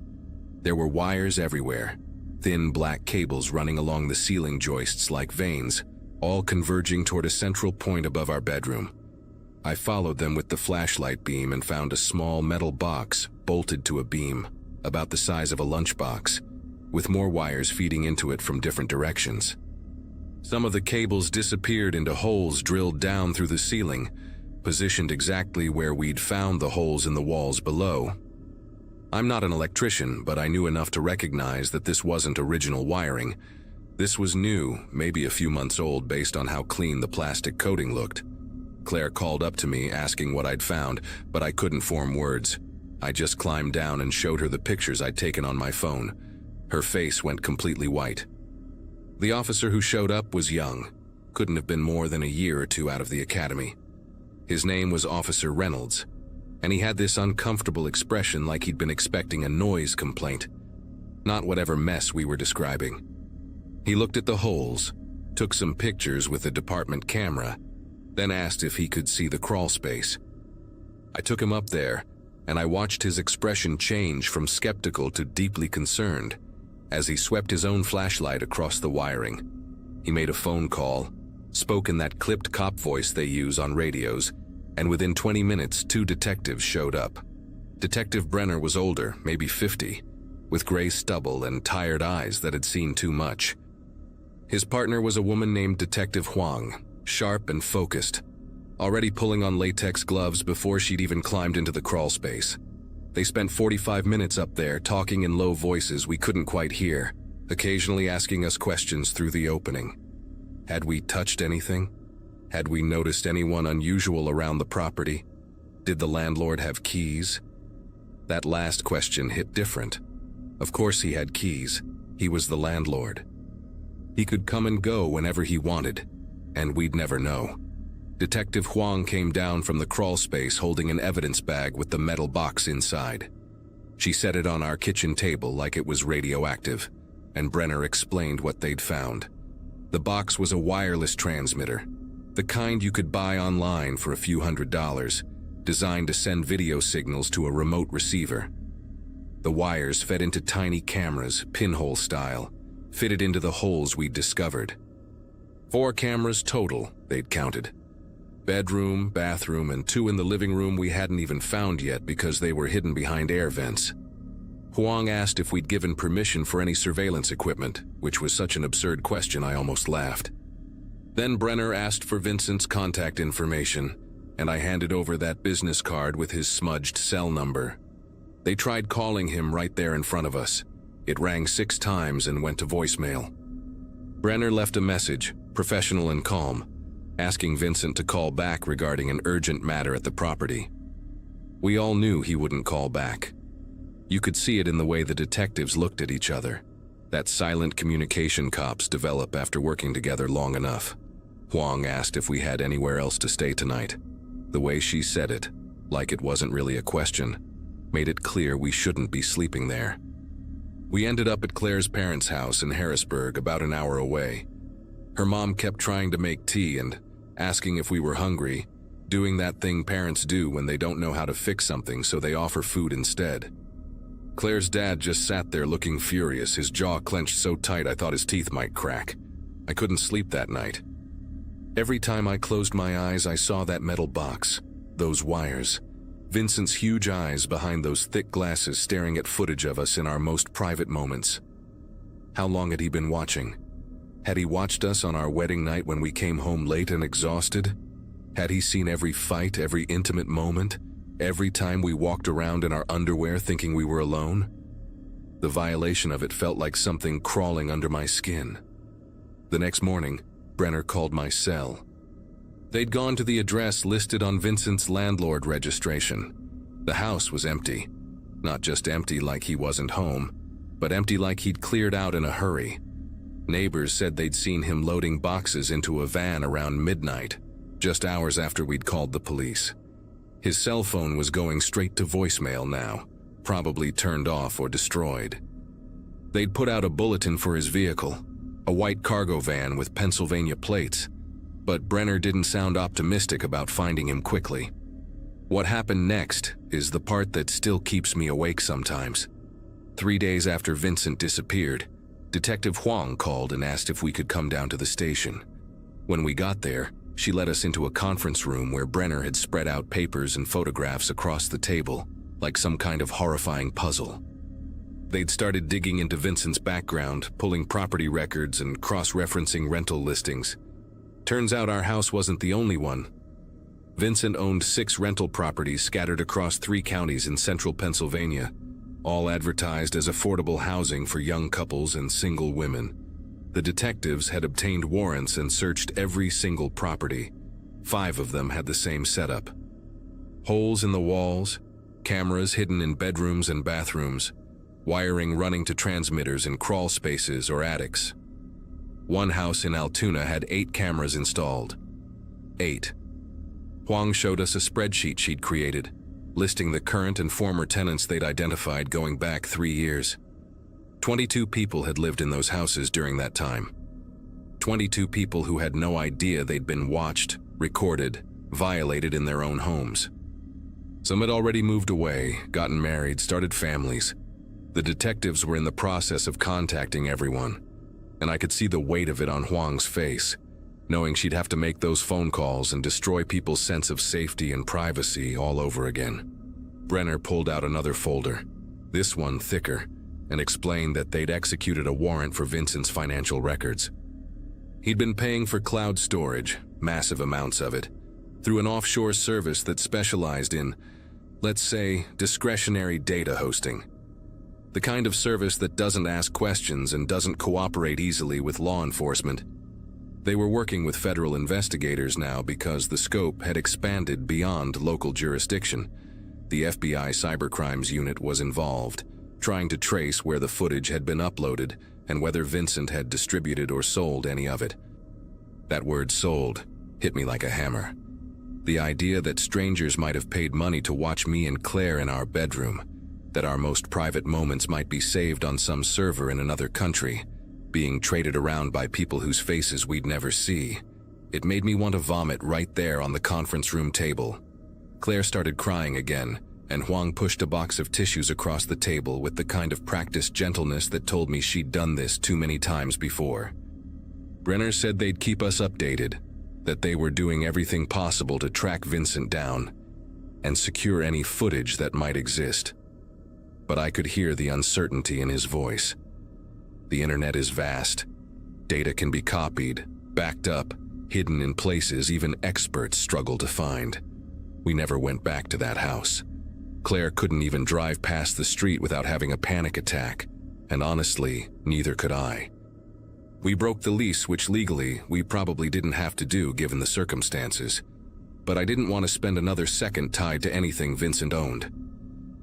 There were wires everywhere, thin black cables running along the ceiling joists like veins, all converging toward a central point above our bedroom. I followed them with the flashlight beam and found a small metal box bolted to a beam, about the size of a lunchbox, with more wires feeding into it from different directions. Some of the cables disappeared into holes drilled down through the ceiling, positioned exactly where we'd found the holes in the walls below. I'm not an electrician, but I knew enough to recognize that this wasn't original wiring. This was new, maybe a few months old based on how clean the plastic coating looked. Claire called up to me asking what I'd found, but I couldn't form words. I just climbed down and showed her the pictures I'd taken on my phone. Her face went completely white. The officer who showed up was young, couldn't have been more than a year or 2 out of the academy. His name was Officer Reynolds, and he had this uncomfortable expression like he'd been expecting a noise complaint, not whatever mess we were describing. He looked at the holes, took some pictures with the department camera, then asked if he could see the crawl space. I took him up there, and I watched his expression change from skeptical to deeply concerned as he swept his own flashlight across the wiring. He made a phone call, spoke in that clipped cop voice they use on radios, and within 20 minutes 2 detectives showed up. Detective Brenner was older, maybe 50, with gray stubble and tired eyes that had seen too much. His partner was a woman named Detective Huang, sharp and focused, already pulling on latex gloves before she'd even climbed into the crawl space. They spent 45 minutes up there talking in low voices we couldn't quite hear, occasionally asking us questions through the opening. Had we touched anything? Had we noticed anyone unusual around the property? Did the landlord have keys? That last question hit different. Of course he had keys. He was the landlord. He could come and go whenever he wanted, and we'd never know. Detective Huang came down from the crawl space holding an evidence bag with the metal box inside. She set it on our kitchen table like it was radioactive, and Brenner explained what they'd found. The box was a wireless transmitter, the kind you could buy online for a few $100s, designed to send video signals to a remote receiver. The wires fed into tiny cameras, pinhole style, fitted into the holes we'd discovered. 4 cameras total, they'd counted. Bedroom, bathroom, and 2 in the living room we hadn't even found yet because they were hidden behind air vents. Huang asked if we'd given permission for any surveillance equipment, which was such an absurd question I almost laughed. Then Brenner asked for Vincent's contact information, and I handed over that business card with his smudged cell number. They tried calling him right there in front of us. It rang 6 times and went to voicemail. Brenner left a message, professional and calm, asking Vincent to call back regarding an urgent matter at the property. We all knew he wouldn't call back. You could see it in the way the detectives looked at each other. That silent communication cops develop after working together long enough. Huang asked if we had anywhere else to stay tonight. The way she said it, like it wasn't really a question, made it clear we shouldn't be sleeping there. We ended up at Claire's parents' house in Harrisburg, about an hour away. Her mom kept trying to make tea and asking if we were hungry, doing that thing parents do when they don't know how to fix something, so they offer food instead. Claire's dad just sat there looking furious, his jaw clenched so tight I thought his teeth might crack. I couldn't sleep that night. Every time I closed my eyes, I saw that metal box, those wires, Vincent's huge eyes behind those thick glasses staring at footage of us in our most private moments. How long had he been watching? Had he watched us on our wedding night when we came home late and exhausted? Had he seen every fight, every intimate moment, every time we walked around in our underwear thinking we were alone? The violation of it felt like something crawling under my skin. The next morning, Brenner called my cell. They'd gone to the address listed on Vincent's landlord registration. The house was empty. Not just empty like he wasn't home, but empty like he'd cleared out in a hurry. Neighbors said they'd seen him loading boxes into a van around midnight, just hours after we'd called the police. His cell phone was going straight to voicemail now, probably turned off or destroyed. They'd put out a bulletin for his vehicle, a white cargo van with Pennsylvania plates, but Brenner didn't sound optimistic about finding him quickly. What happened next is the part that still keeps me awake sometimes. 3 days after Vincent disappeared, Detective Huang called and asked if we could come down to the station. When we got there, she led us into a conference room where Brenner had spread out papers and photographs across the table, like some kind of horrifying puzzle. They'd started digging into Vincent's background, pulling property records and cross-referencing rental listings. Turns out our house wasn't the only one. Vincent owned 6 rental properties scattered across 3 counties in central Pennsylvania, all advertised as affordable housing for young couples and single women. The detectives had obtained warrants and searched every single property. 5 of them had the same setup. Holes in the walls, cameras hidden in bedrooms and bathrooms, wiring running to transmitters in crawl spaces or attics. One house in Altoona had 8 cameras installed. 8. Huang showed us a spreadsheet she'd created, listing the current and former tenants they'd identified going back 3 years. 22 people had lived in those houses during that time. 22 people who had no idea they'd been watched, recorded, violated in their own homes. Some had already moved away, gotten married, started families. The detectives were in the process of contacting everyone, and I could see the weight of it on Huang's face, knowing she'd have to make those phone calls and destroy people's sense of safety and privacy all over again. Brenner pulled out another folder, this one thicker, and explained that they'd executed a warrant for Vincent's financial records. He'd been paying for cloud storage, massive amounts of it, through an offshore service that specialized in, let's say, discretionary data hosting. The kind of service that doesn't ask questions and doesn't cooperate easily with law enforcement. They were working with federal investigators now because the scope had expanded beyond local jurisdiction. The FBI Cybercrimes Unit was involved, trying to trace where the footage had been uploaded and whether Vincent had distributed or sold any of it. That word "sold" hit me like a hammer. The idea that strangers might have paid money to watch me and Claire in our bedroom, that our most private moments might be saved on some server in another country, being traded around by people whose faces we'd never see. It made me want to vomit right there on the conference room table. Claire started crying again, and Huang pushed a box of tissues across the table with the kind of practiced gentleness that told me she'd done this too many times before. Brenner said they'd keep us updated, that they were doing everything possible to track Vincent down and secure any footage that might exist. But I could hear the uncertainty in his voice. The internet is vast. Data can be copied, backed up, hidden in places even experts struggle to find. We never went back to that house. Claire couldn't even drive past the street without having a panic attack, and honestly, neither could I. We broke the lease, which legally we probably didn't have to do given the circumstances, but I didn't want to spend another second tied to anything Vincent owned.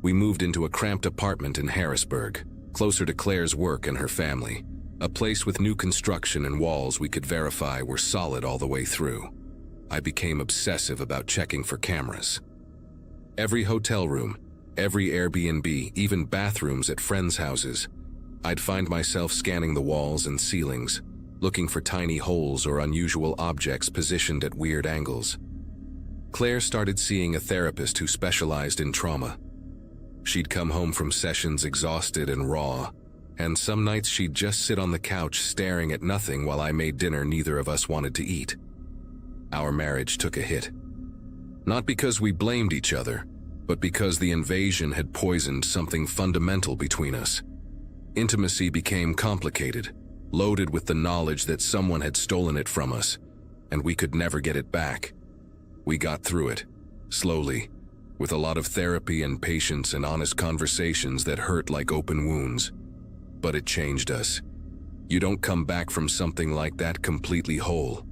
We moved into a cramped apartment in Harrisburg, closer to Claire's work and her family, a place with new construction and walls we could verify were solid all the way through. I became obsessive about checking for cameras. Every hotel room, every Airbnb, even bathrooms at friends' houses, I'd find myself scanning the walls and ceilings, looking for tiny holes or unusual objects positioned at weird angles. Claire started seeing a therapist who specialized in trauma. She'd come home from sessions exhausted and raw, and some nights she'd just sit on the couch staring at nothing while I made dinner neither of us wanted to eat. Our marriage took a hit. Not because we blamed each other, but because the invasion had poisoned something fundamental between us. Intimacy became complicated, loaded with the knowledge that someone had stolen it from us, and we could never get it back. We got through it, slowly, with a lot of therapy and patience and honest conversations that hurt like open wounds. But it changed us. You don't come back from something like that completely whole.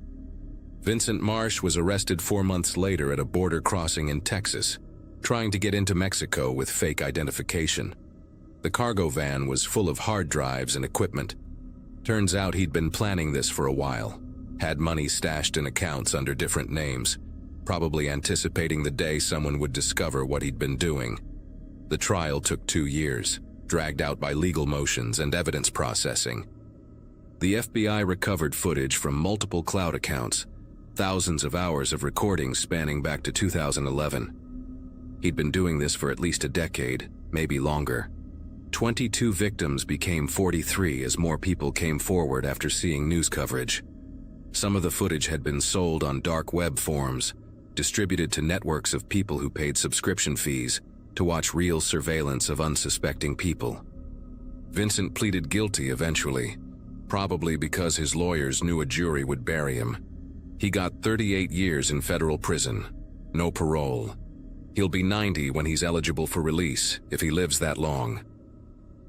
Vincent Marsh was arrested 4 months later at a border crossing in Texas, trying to get into Mexico with fake identification. The cargo van was full of hard drives and equipment. Turns out he'd been planning this for a while, had money stashed in accounts under different names, probably anticipating the day someone would discover what he'd been doing. The trial took 2 years, dragged out by legal motions and evidence processing. The FBI recovered footage from multiple cloud accounts, thousands of hours of recordings spanning back to 2011. He'd been doing this for at least a decade, maybe longer. 22 victims became 43 as more people came forward after seeing news coverage. Some of the footage had been sold on dark web forums, distributed to networks of people who paid subscription fees to watch real surveillance of unsuspecting people. Vincent pleaded guilty eventually, probably because his lawyers knew a jury would bury him. He got 38 years in federal prison, no parole. He'll be 90 when he's eligible for release, if he lives that long.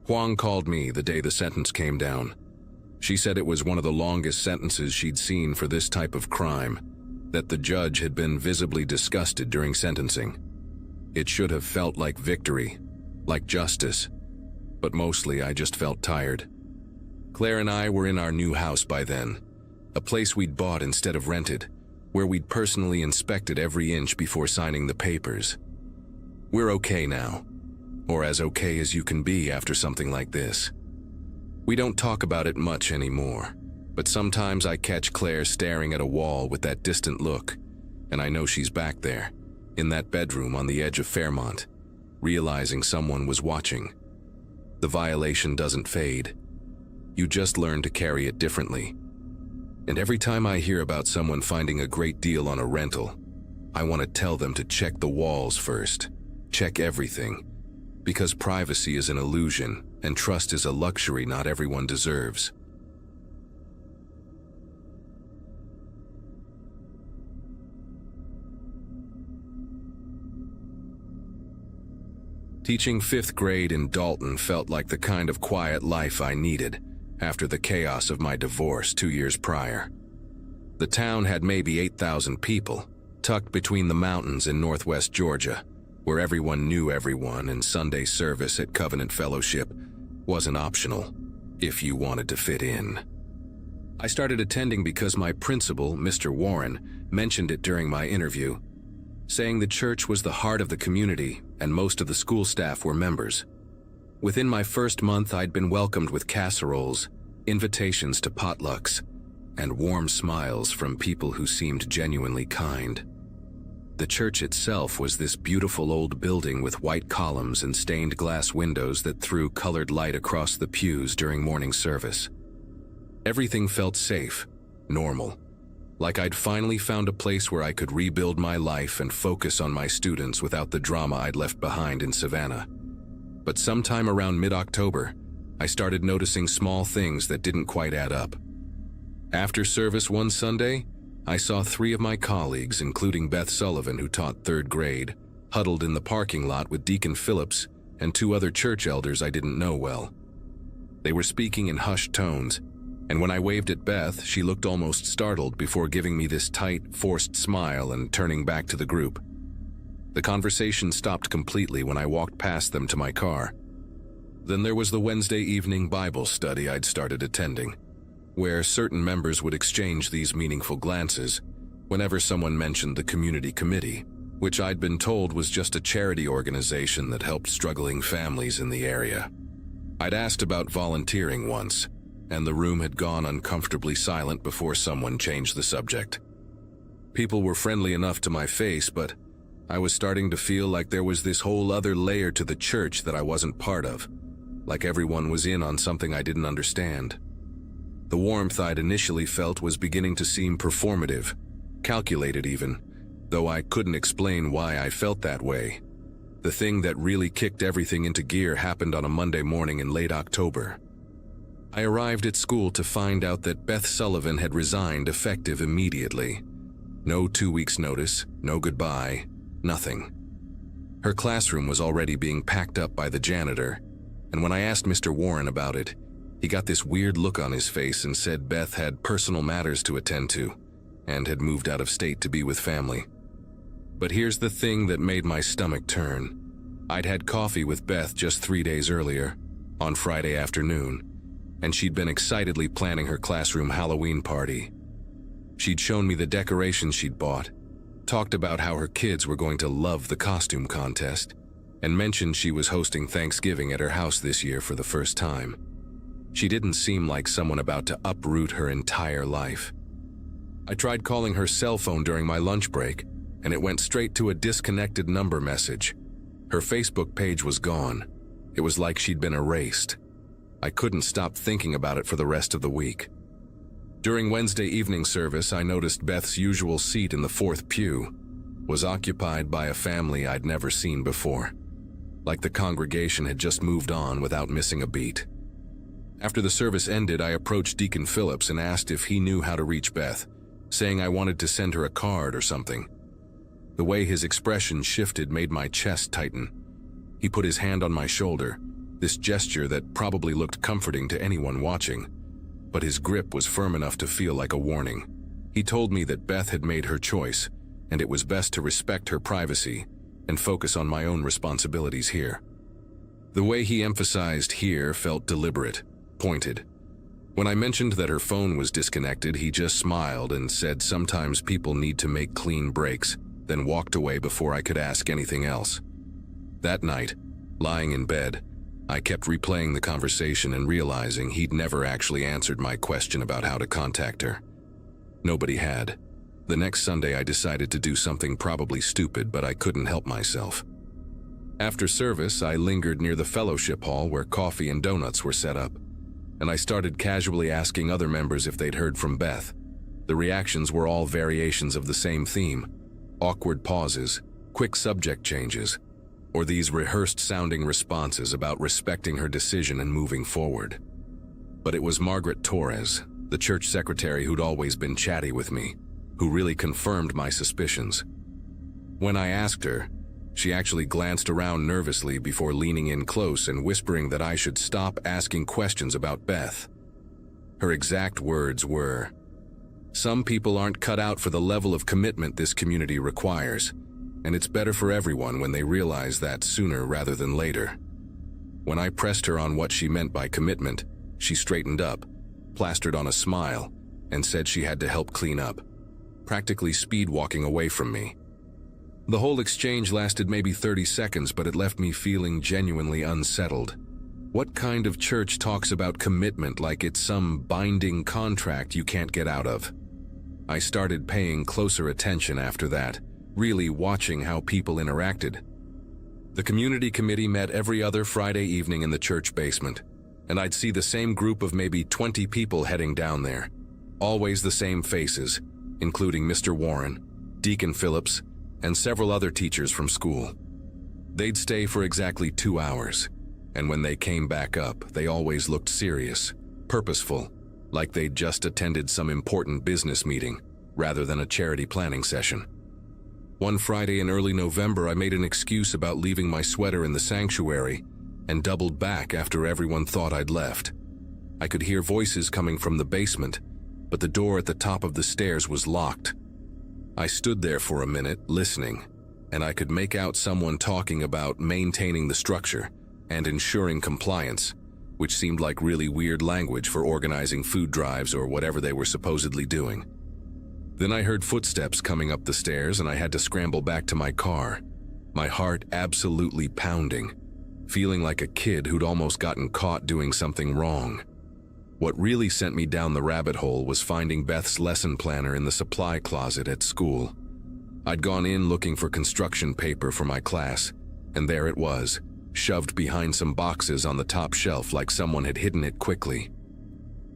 Huang called me the day the sentence came down. She said it was one of the longest sentences she'd seen for this type of crime, that the judge had been visibly disgusted during sentencing. It should have felt like victory, like justice, but mostly I just felt tired. Claire and I were in our new house by then, a place we'd bought instead of rented, where we'd personally inspected every inch before signing the papers. We're okay now, or as okay as you can be after something like this. We don't talk about it much anymore, but sometimes I catch Claire staring at a wall with that distant look, and I know she's back there, in that bedroom on the edge of Fairmont, realizing someone was watching. The violation doesn't fade. You just learn to carry it differently. And every time I hear about someone finding a great deal on a rental, I want to tell them to check the walls first. Check everything. Because privacy is an illusion, and trust is a luxury not everyone deserves. Teaching 5th grade in Dalton felt like the kind of quiet life I needed after the chaos of my divorce 2 years prior. The town had maybe 8,000 people, tucked between the mountains in northwest Georgia, where everyone knew everyone and Sunday service at Covenant Fellowship wasn't optional if you wanted to fit in. I started attending because my principal, Mr. Warren, mentioned it during my interview, saying the church was the heart of the community and most of the school staff were members. Within my first month, I'd been welcomed with casseroles, invitations to potlucks, and warm smiles from people who seemed genuinely kind. The church itself was this beautiful old building with white columns and stained glass windows that threw colored light across the pews during morning service. Everything felt safe, normal, like I'd finally found a place where I could rebuild my life and focus on my students without the drama I'd left behind in Savannah. But sometime around mid-October, I started noticing small things that didn't quite add up. After service one Sunday, I saw 3 of my colleagues, including Beth Sullivan, who taught 3rd grade, huddled in the parking lot with Deacon Phillips and 2 other church elders I didn't know well. They were speaking in hushed tones, and when I waved at Beth, she looked almost startled before giving me this tight, forced smile and turning back to the group. The conversation stopped completely when I walked past them to my car. Then there was the Wednesday evening Bible study I'd started attending, where certain members would exchange these meaningful glances whenever someone mentioned the community committee, which I'd been told was just a charity organization that helped struggling families in the area. I'd asked about volunteering once, and the room had gone uncomfortably silent before someone changed the subject. People were friendly enough to my face, but I was starting to feel like there was this whole other layer to the church that I wasn't part of, like everyone was in on something I didn't understand. The warmth I'd initially felt was beginning to seem performative, calculated even, though I couldn't explain why I felt that way. The thing that really kicked everything into gear happened on a Monday morning in late October. I arrived at school to find out that Beth Sullivan had resigned effective immediately. No 2 weeks' notice, no goodbye, nothing. Her classroom was already being packed up by the janitor, and when I asked Mr. Warren about it, he got this weird look on his face and said Beth had personal matters to attend to and had moved out of state to be with family. But here's the thing that made my stomach turn. I'd had coffee with Beth just 3 days earlier, on Friday afternoon, and she'd been excitedly planning her classroom Halloween party. She'd shown me the decorations she'd bought, talked about how her kids were going to love the costume contest, and mentioned she was hosting Thanksgiving at her house this year for the first time. She didn't seem like someone about to uproot her entire life. I tried calling her cell phone during my lunch break, and it went straight to a disconnected number message. Her Facebook page was gone. It was like she'd been erased. I couldn't stop thinking about it for the rest of the week. During Wednesday evening service, I noticed Beth's usual seat in the 4th pew was occupied by a family I'd never seen before, like the congregation had just moved on without missing a beat. After the service ended, I approached Deacon Phillips and asked if he knew how to reach Beth, saying I wanted to send her a card or something. The way his expression shifted made my chest tighten. He put his hand on my shoulder, this gesture that probably looked comforting to anyone watching, but his grip was firm enough to feel like a warning. He told me that Beth had made her choice, and it was best to respect her privacy and focus on my own responsibilities here. The way he emphasized here felt deliberate, pointed. When I mentioned that her phone was disconnected, he just smiled and said sometimes people need to make clean breaks, then walked away before I could ask anything else. That night, lying in bed, I kept replaying the conversation and realizing he'd never actually answered my question about how to contact her. Nobody had. The next Sunday I decided to do something probably stupid, but I couldn't help myself. After service, I lingered near the fellowship hall where coffee and donuts were set up, and I started casually asking other members if they'd heard from Beth. The reactions were all variations of the same theme: awkward pauses, quick subject changes, or these rehearsed-sounding responses about respecting her decision and moving forward. But it was Margaret Torres, the church secretary who'd always been chatty with me, who really confirmed my suspicions. When I asked her, she actually glanced around nervously before leaning in close and whispering that I should stop asking questions about Beth. Her exact words were, "Some people aren't cut out for the level of commitment this community requires, and it's better for everyone when they realize that sooner rather than later." When I pressed her on what she meant by commitment, she straightened up, plastered on a smile, and said she had to help clean up, practically speed-walking away from me. The whole exchange lasted maybe 30 seconds, but it left me feeling genuinely unsettled. What kind of church talks about commitment like it's some binding contract you can't get out of? I started paying closer attention after that, really watching how people interacted. The community committee met every other Friday evening in the church basement, and I'd see the same group of maybe 20 people heading down there. Always the same faces, including Mr. Warren, Deacon Phillips, and several other teachers from school. They'd stay for exactly 2 hours, and when they came back up, they always looked serious, purposeful, like they'd just attended some important business meeting, rather than a charity planning session. One Friday in early November, I made an excuse about leaving my sweater in the sanctuary and doubled back after everyone thought I'd left. I could hear voices coming from the basement, but the door at the top of the stairs was locked. I stood there for a minute, listening, and I could make out someone talking about maintaining the structure and ensuring compliance, which seemed like really weird language for organizing food drives or whatever they were supposedly doing. Then I heard footsteps coming up the stairs and I had to scramble back to my car, my heart absolutely pounding, feeling like a kid who'd almost gotten caught doing something wrong. What really sent me down the rabbit hole was finding Beth's lesson planner in the supply closet at school. I'd gone in looking for construction paper for my class, and there it was, shoved behind some boxes on the top shelf like someone had hidden it quickly.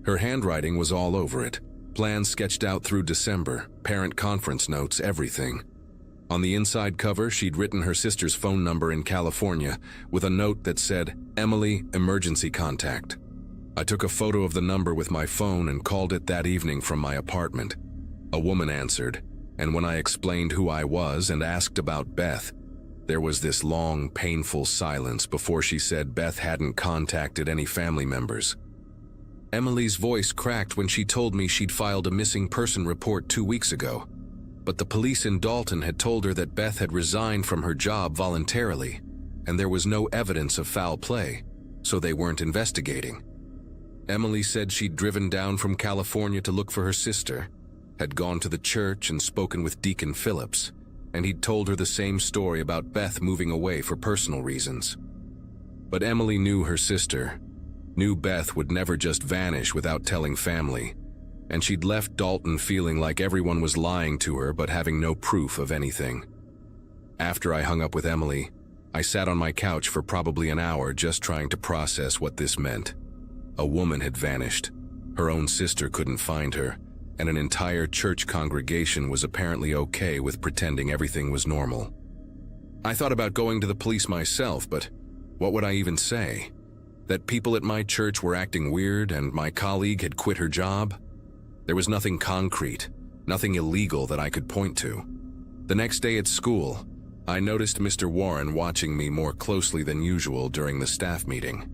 Her handwriting was all over it. Plans sketched out through December, parent conference notes, everything. On the inside cover, she'd written her sister's phone number in California with a note that said, "Emily, emergency contact." I took a photo of the number with my phone and called it that evening from my apartment. A woman answered, and when I explained who I was and asked about Beth, there was this long, painful silence before she said Beth hadn't contacted any family members. Emily's voice cracked when she told me she'd filed a missing person report 2 weeks ago, but the police in Dalton had told her that Beth had resigned from her job voluntarily, and there was no evidence of foul play, so they weren't investigating. Emily said she'd driven down from California to look for her sister, had gone to the church and spoken with Deacon Phillips, and he'd told her the same story about Beth moving away for personal reasons. But Emily knew her sister, knew Beth would never just vanish without telling family, and she'd left Dalton feeling like everyone was lying to her but having no proof of anything. After I hung up with Emily, I sat on my couch for probably an hour just trying to process what this meant. A woman had vanished, her own sister couldn't find her, and an entire church congregation was apparently okay with pretending everything was normal. I thought about going to the police myself, but what would I even say? That people at my church were acting weird and my colleague had quit her job? There was nothing concrete, nothing illegal that I could point to. The next day at school, I noticed Mr. Warren watching me more closely than usual during the staff meeting.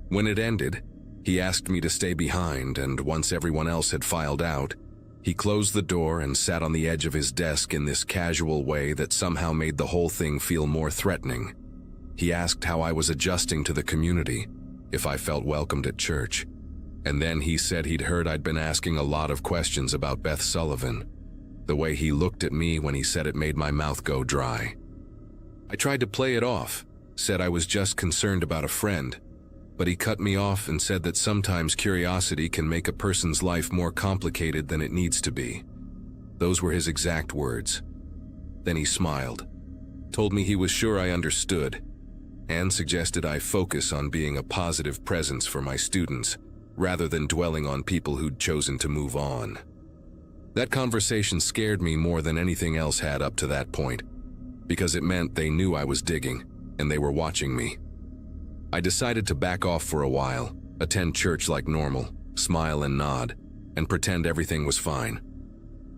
When it ended, he asked me to stay behind, and once everyone else had filed out, he closed the door and sat on the edge of his desk in this casual way that somehow made the whole thing feel more threatening. He asked how I was adjusting to the community, if I felt welcomed at church, and then he said he'd heard I'd been asking a lot of questions about Beth Sullivan. The way he looked at me when he said it made my mouth go dry. I tried to play it off, said I was just concerned about a friend, but he cut me off and said that sometimes curiosity can make a person's life more complicated than it needs to be. Those were his exact words. Then he smiled, told me he was sure I understood, and suggested I focus on being a positive presence for my students, rather than dwelling on people who'd chosen to move on. That conversation scared me more than anything else had up to that point, because it meant they knew I was digging, and they were watching me. I decided to back off for a while, attend church like normal, smile and nod, and pretend everything was fine.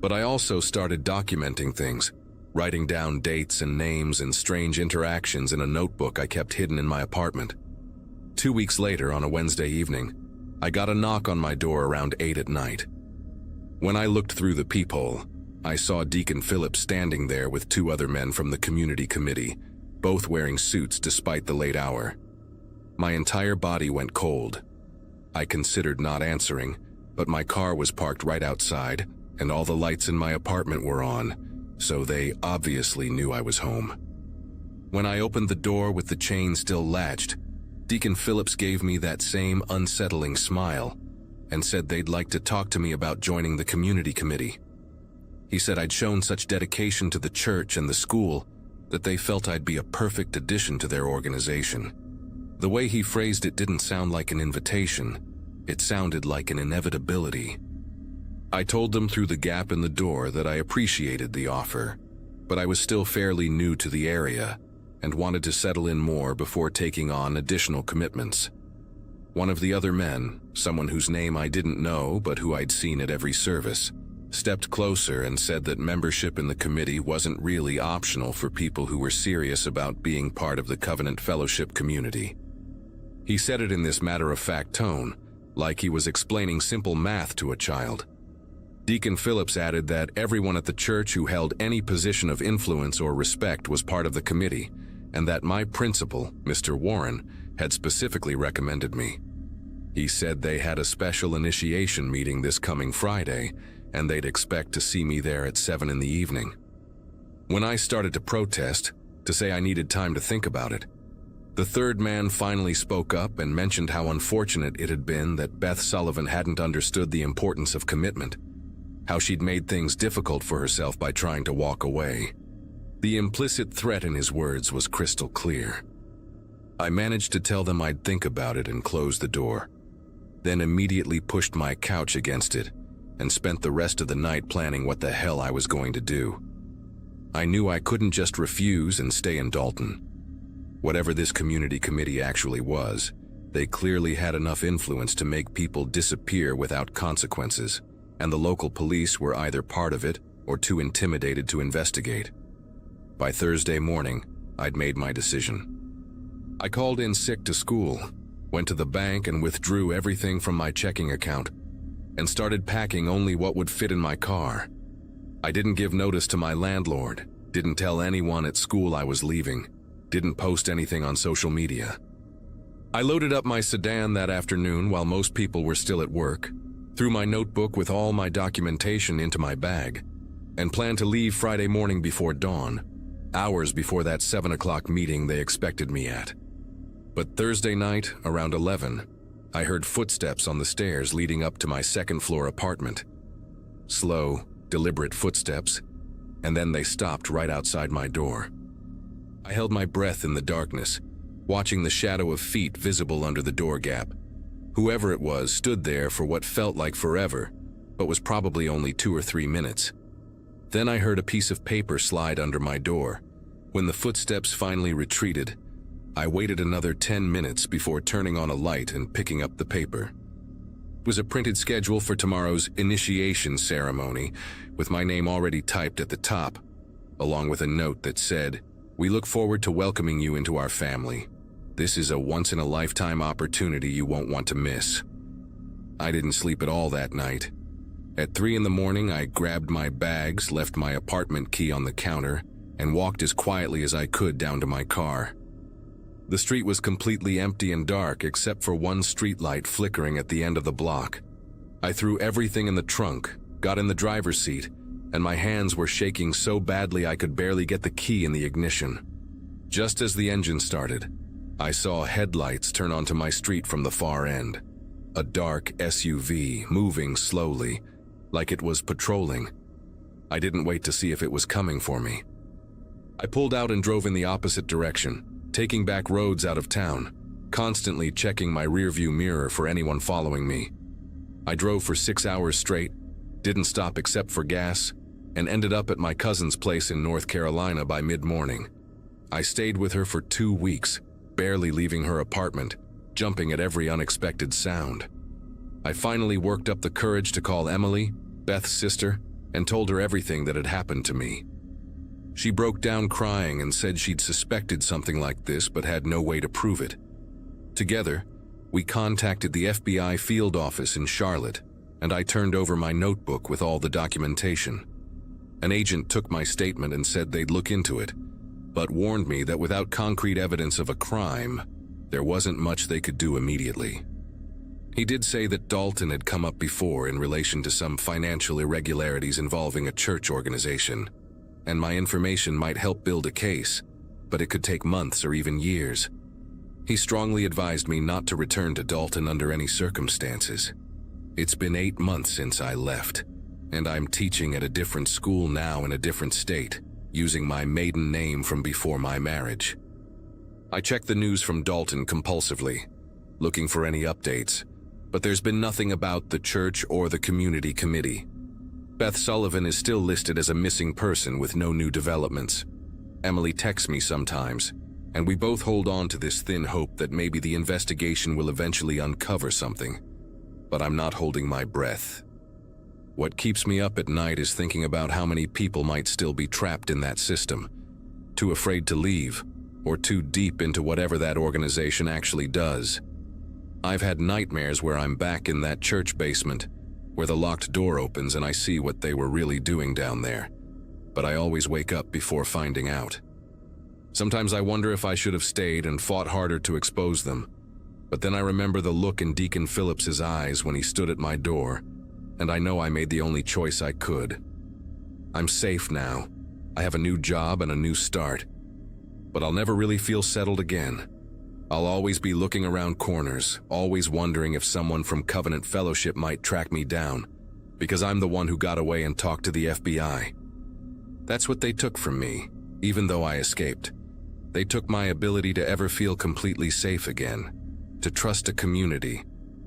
But I also started documenting things, writing down dates and names and strange interactions in a notebook I kept hidden in my apartment. 2 weeks later, on a Wednesday evening, I got a knock on my door around 8 at night. When I looked through the peephole, I saw Deacon Phillips standing there with 2 other men from the community committee, both wearing suits despite the late hour. My entire body went cold. I considered not answering, but my car was parked right outside, and all the lights in my apartment were on, so they obviously knew I was home. When I opened the door with the chain still latched, Deacon Phillips gave me that same unsettling smile and said they'd like to talk to me about joining the community committee. He said I'd shown such dedication to the church and the school that they felt I'd be a perfect addition to their organization. The way he phrased it didn't sound like an invitation, it sounded like an inevitability. I told them through the gap in the door that I appreciated the offer, but I was still fairly new to the area and wanted to settle in more before taking on additional commitments. One of the other men, someone whose name I didn't know but who I'd seen at every service, stepped closer and said that membership in the committee wasn't really optional for people who were serious about being part of the Covenant Fellowship community. He said it in this matter-of-fact tone, like he was explaining simple math to a child. Deacon Phillips added that everyone at the church who held any position of influence or respect was part of the committee, and that my principal, Mr. Warren, had specifically recommended me. He said they had a special initiation meeting this coming Friday, and they'd expect to see me there at 7 in the evening. When I started to protest, to say I needed time to think about it, the third man finally spoke up and mentioned how unfortunate it had been that Beth Sullivan hadn't understood the importance of commitment, how she'd made things difficult for herself by trying to walk away. The implicit threat in his words was crystal clear. I managed to tell them I'd think about it and close the door, then immediately pushed my couch against it and spent the rest of the night planning what the hell I was going to do. I knew I couldn't just refuse and stay in Dalton. Whatever this community committee actually was, they clearly had enough influence to make people disappear without consequences, and the local police were either part of it or too intimidated to investigate. By Thursday morning, I'd made my decision. I called in sick to school, went to the bank and withdrew everything from my checking account, and started packing only what would fit in my car. I didn't give notice to my landlord, didn't tell anyone at school I was leaving, didn't post anything on social media. I loaded up my sedan that afternoon while most people were still at work, threw my notebook with all my documentation into my bag, and planned to leave Friday morning before dawn, hours before that 7 o'clock meeting they expected me at. But Thursday night, around 11, I heard footsteps on the stairs leading up to my second-floor apartment. Slow, deliberate footsteps, and then they stopped right outside my door. I held my breath in the darkness, watching the shadow of feet visible under the door gap. Whoever it was stood there for what felt like forever, but was probably only 2 or 3 minutes. Then I heard a piece of paper slide under my door. When the footsteps finally retreated, I waited another 10 minutes before turning on a light and picking up the paper. It was a printed schedule for tomorrow's initiation ceremony, with my name already typed at the top, along with a note that said, "We look forward to welcoming you into our family. This is a once-in-a-lifetime opportunity you won't want to miss." I didn't sleep at all that night. At 3 in the morning, I grabbed my bags, left my apartment key on the counter, and walked as quietly as I could down to my car. The street was completely empty and dark except for one streetlight flickering at the end of the block. I threw everything in the trunk, got in the driver's seat, and my hands were shaking so badly I could barely get the key in the ignition. Just as the engine started, I saw headlights turn onto my street from the far end. A dark SUV moving slowly, like it was patrolling. I didn't wait to see if it was coming for me. I pulled out and drove in the opposite direction, taking back roads out of town, constantly checking my rearview mirror for anyone following me. I drove for 6 hours straight, didn't stop except for gas, and ended up at my cousin's place in North Carolina by mid-morning. I stayed with her for 2 weeks, barely leaving her apartment, jumping at every unexpected sound. I finally worked up the courage to call Emily, Beth's sister, and told her everything that had happened to me. She broke down crying and said she'd suspected something like this but had no way to prove it. Together, we contacted the FBI field office in Charlotte, and I turned over my notebook with all the documentation. An agent took my statement and said they'd look into it, but warned me that without concrete evidence of a crime, there wasn't much they could do immediately. He did say that Dalton had come up before in relation to some financial irregularities involving a church organization, and my information might help build a case, but it could take months or even years. He strongly advised me not to return to Dalton under any circumstances. It's been 8 months since I left, and I'm teaching at a different school now in a different state, using my maiden name from before my marriage. I check the news from Dalton compulsively, looking for any updates, but there's been nothing about the church or the community committee. Beth Sullivan is still listed as a missing person with no new developments. Emily texts me sometimes, and we both hold on to this thin hope that maybe the investigation will eventually uncover something. But I'm not holding my breath. What keeps me up at night is thinking about how many people might still be trapped in that system, too afraid to leave, or too deep into whatever that organization actually does. I've had nightmares where I'm back in that church basement, where the locked door opens and I see what they were really doing down there. But I always wake up before finding out. Sometimes I wonder if I should have stayed and fought harder to expose them. But then I remember the look in Deacon Phillips's eyes when he stood at my door, and I know I made the only choice I could. I'm safe now. I have a new job and a new start. But I'll never really feel settled again. I'll always be looking around corners, always wondering if someone from Covenant Fellowship might track me down, because I'm the one who got away and talked to the FBI. That's what they took from me, even though I escaped. They took my ability to ever feel completely safe again, to trust a community,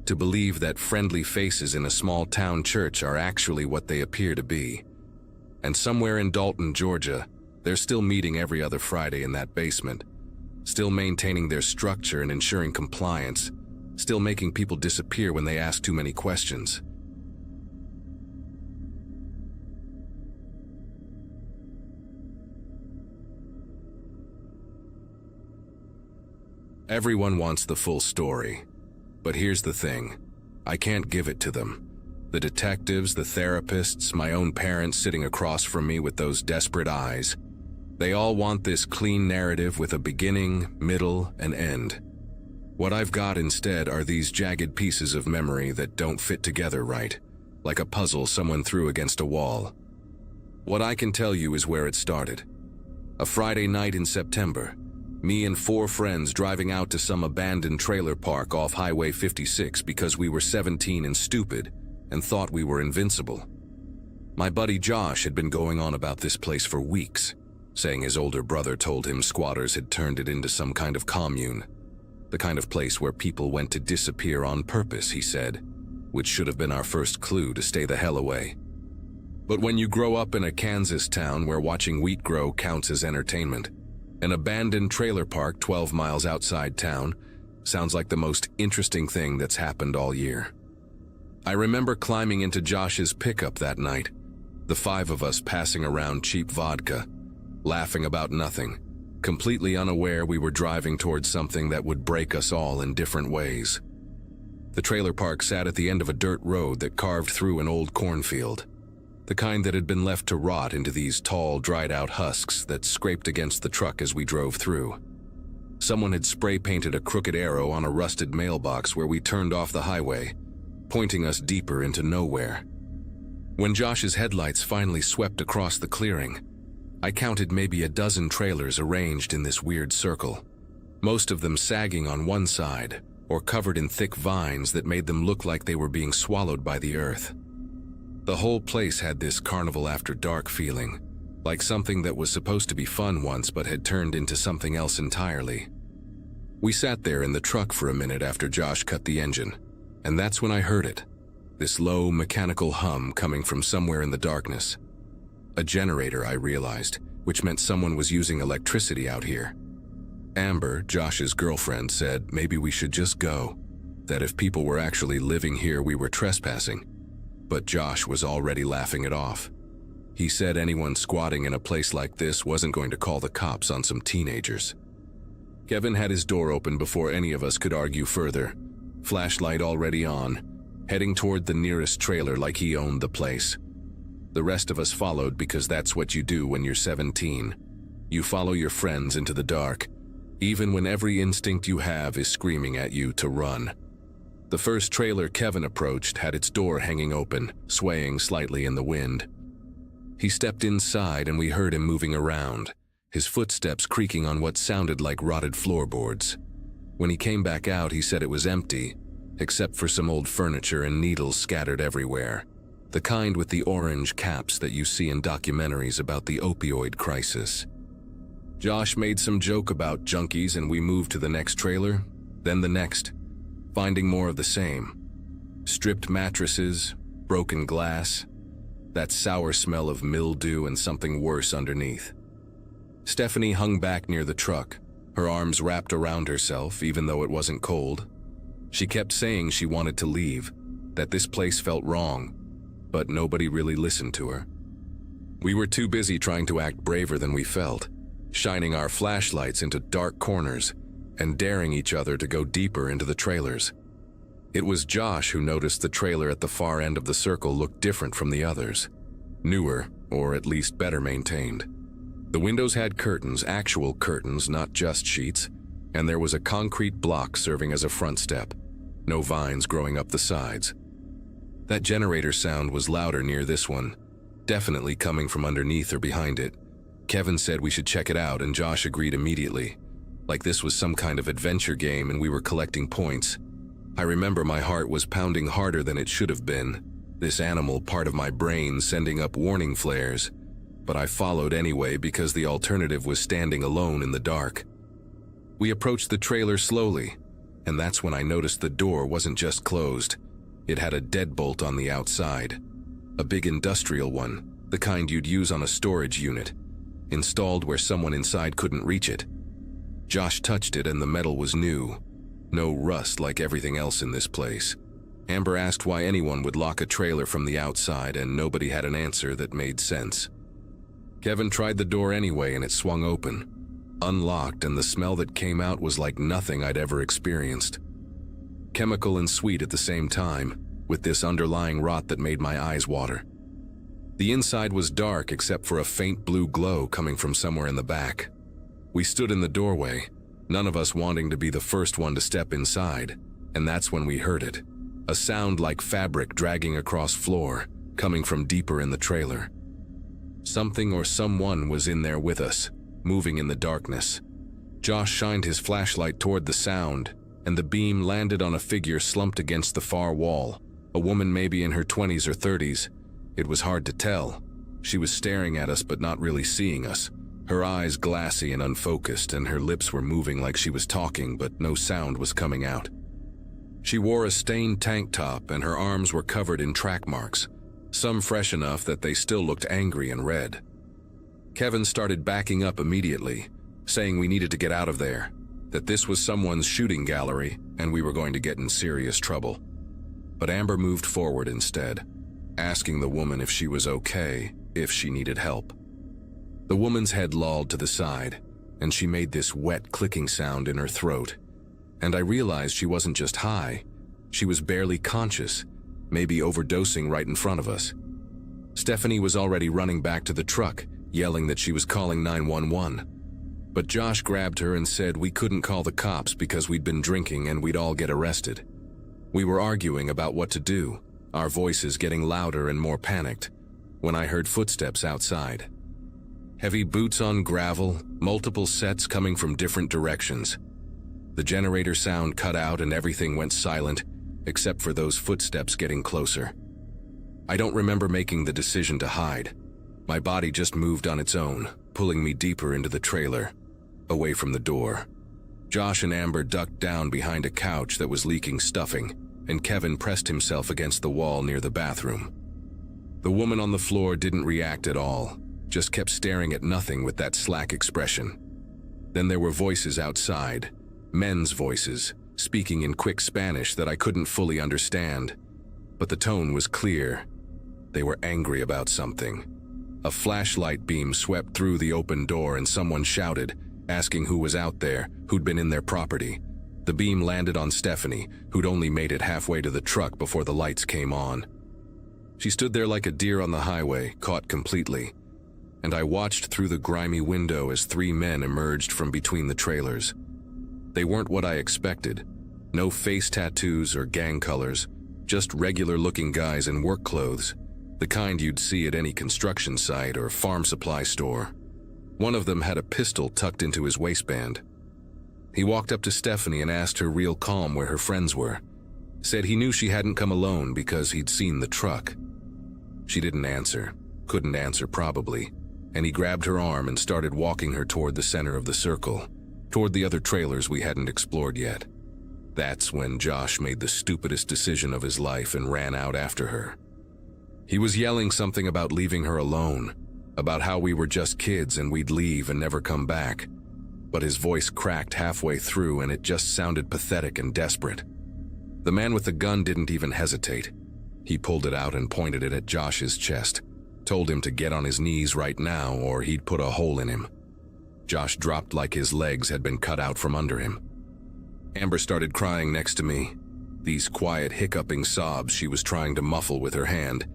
to believe that friendly faces in a small town church are actually what they appear to be. And somewhere in Dalton, Georgia, they're still meeting every other Friday in that basement, still maintaining their structure and ensuring compliance, still making people disappear when they ask too many questions. Everyone wants the full story, but here's the thing. I can't give it to them. The detectives, the therapists, my own parents sitting across from me with those desperate eyes, they all want this clean narrative with a beginning, middle, and end. What I've got instead are these jagged pieces of memory that don't fit together right, like a puzzle someone threw against a wall. What I can tell you is where it started. A Friday night in September, me and 4 friends driving out to some abandoned trailer park off Highway 56 because we were 17 and stupid and thought we were invincible. My buddy Josh had been going on about this place for weeks, saying his older brother told him squatters had turned it into some kind of commune, the kind of place where people went to disappear on purpose, he said, which should have been our first clue to stay the hell away. But when you grow up in a Kansas town where watching wheat grow counts as entertainment, an abandoned trailer park 12 miles outside town sounds like the most interesting thing that's happened all year. I remember climbing into Josh's pickup that night, the 5 of us passing around cheap vodka, laughing about nothing, completely unaware we were driving towards something that would break us all in different ways. The trailer park sat at the end of a dirt road that carved through an old cornfield, the kind that had been left to rot into these tall, dried-out husks that scraped against the truck as we drove through. Someone had spray-painted a crooked arrow on a rusted mailbox where we turned off the highway, pointing us deeper into nowhere. When Josh's headlights finally swept across the clearing, I counted maybe a dozen trailers arranged in this weird circle, most of them sagging on one side or covered in thick vines that made them look like they were being swallowed by the earth. The whole place had this carnival after dark feeling, like something that was supposed to be fun once but had turned into something else entirely. We sat there in the truck for a minute after Josh cut the engine, and that's when I heard it, this low mechanical hum coming from somewhere in the darkness. A generator, I realized, which meant someone was using electricity out here. Amber, Josh's girlfriend, said maybe we should just go, that if people were actually living here we were trespassing. But Josh was already laughing it off. He said anyone squatting in a place like this wasn't going to call the cops on some teenagers. Kevin had his door open before any of us could argue further, flashlight already on, heading toward the nearest trailer like he owned the place. The rest of us followed because that's what you do when you're 17. You follow your friends into the dark, even when every instinct you have is screaming at you to run. The first trailer Kevin approached had its door hanging open, swaying slightly in the wind. He stepped inside and we heard him moving around, his footsteps creaking on what sounded like rotted floorboards. When he came back out, he said it was empty, except for some old furniture and needles scattered everywhere. The kind with the orange caps that you see in documentaries about the opioid crisis. Josh made some joke about junkies and we moved to the next trailer, then the next, finding more of the same. Stripped mattresses, broken glass, that sour smell of mildew and something worse underneath. Stephanie hung back near the truck, her arms wrapped around herself even though it wasn't cold. She kept saying she wanted to leave, that this place felt wrong, but nobody really listened to her. We were too busy trying to act braver than we felt, shining our flashlights into dark corners and daring each other to go deeper into the trailers. It was Josh who noticed the trailer at the far end of the circle looked different from the others. Newer, or at least better maintained. The windows had curtains, actual curtains, not just sheets, and there was a concrete block serving as a front step. No vines growing up the sides. That generator sound was louder near this one, definitely coming from underneath or behind it. Kevin said we should check it out and Josh agreed immediately, like this was some kind of adventure game and we were collecting points. I remember my heart was pounding harder than it should have been, this animal part of my brain sending up warning flares, but I followed anyway because the alternative was standing alone in the dark. We approached the trailer slowly, and that's when I noticed the door wasn't just closed. It had a deadbolt on the outside. A big industrial one, the kind you'd use on a storage unit, installed where someone inside couldn't reach it. Josh touched it and the metal was new. No rust like everything else in this place. Amber asked why anyone would lock a trailer from the outside and nobody had an answer that made sense. Kevin tried the door anyway and it swung open. Unlocked, and the smell that came out was like nothing I'd ever experienced. Chemical and sweet at the same time, with this underlying rot that made my eyes water. The inside was dark except for a faint blue glow coming from somewhere in the back. We stood in the doorway, none of us wanting to be the first one to step inside, and that's when we heard it. A sound like fabric dragging across floor, coming from deeper in the trailer. Something or someone was in there with us, moving in the darkness. Josh shined his flashlight toward the sound, and the beam landed on a figure slumped against the far wall, a woman maybe in her 20s or 30s. It was hard to tell. She was staring at us but not really seeing us, her eyes glassy and unfocused, and her lips were moving like she was talking but no sound was coming out. She wore a stained tank top and her arms were covered in track marks, some fresh enough that they still looked angry and red. Kevin started backing up immediately, saying we needed to get out of there, that this was someone's shooting gallery and we were going to get in serious trouble. But Amber moved forward instead, asking the woman if she was okay, if she needed help. The woman's head lolled to the side, and she made this wet clicking sound in her throat. And I realized she wasn't just high, she was barely conscious, maybe overdosing right in front of us. Stephanie was already running back to the truck, yelling that she was calling 911. But Josh grabbed her and said we couldn't call the cops because we'd been drinking and we'd all get arrested. We were arguing about what to do, our voices getting louder and more panicked, when I heard footsteps outside. Heavy boots on gravel, multiple sets coming from different directions. The generator sound cut out and everything went silent, except for those footsteps getting closer. I don't remember making the decision to hide. My body just moved on its own, pulling me deeper into the trailer, away from the door. Josh and Amber ducked down behind a couch that was leaking stuffing, and Kevin pressed himself against the wall near the bathroom. The woman on the floor didn't react at all, just kept staring at nothing with that slack expression. Then there were voices outside, men's voices, speaking in quick Spanish that I couldn't fully understand, but the tone was clear. They were angry about something. A flashlight beam swept through the open door and someone shouted, asking who was out there, who'd been in their property. The beam landed on Stephanie, who'd only made it halfway to the truck before the lights came on. She stood there like a deer on the highway, caught completely, and I watched through the grimy window as 3 men emerged from between the trailers. They weren't what I expected. No face tattoos or gang colors, just regular-looking guys in work clothes, the kind you'd see at any construction site or farm supply store. One of them had a pistol tucked into his waistband. He walked up to Stephanie and asked her real calm where her friends were. Said he knew she hadn't come alone because he'd seen the truck. She didn't answer, couldn't answer probably, and he grabbed her arm and started walking her toward the center of the circle, toward the other trailers we hadn't explored yet. That's when Josh made the stupidest decision of his life and ran out after her. He was yelling something about leaving her alone, about how we were just kids and we'd leave and never come back, but his voice cracked halfway through and it just sounded pathetic and desperate. The man with the gun didn't even hesitate. He pulled it out and pointed it at Josh's chest, told him to get on his knees right now or he'd put a hole in him. Josh dropped like his legs had been cut out from under him. Amber started crying next to me, these quiet hiccuping sobs she was trying to muffle with her hand,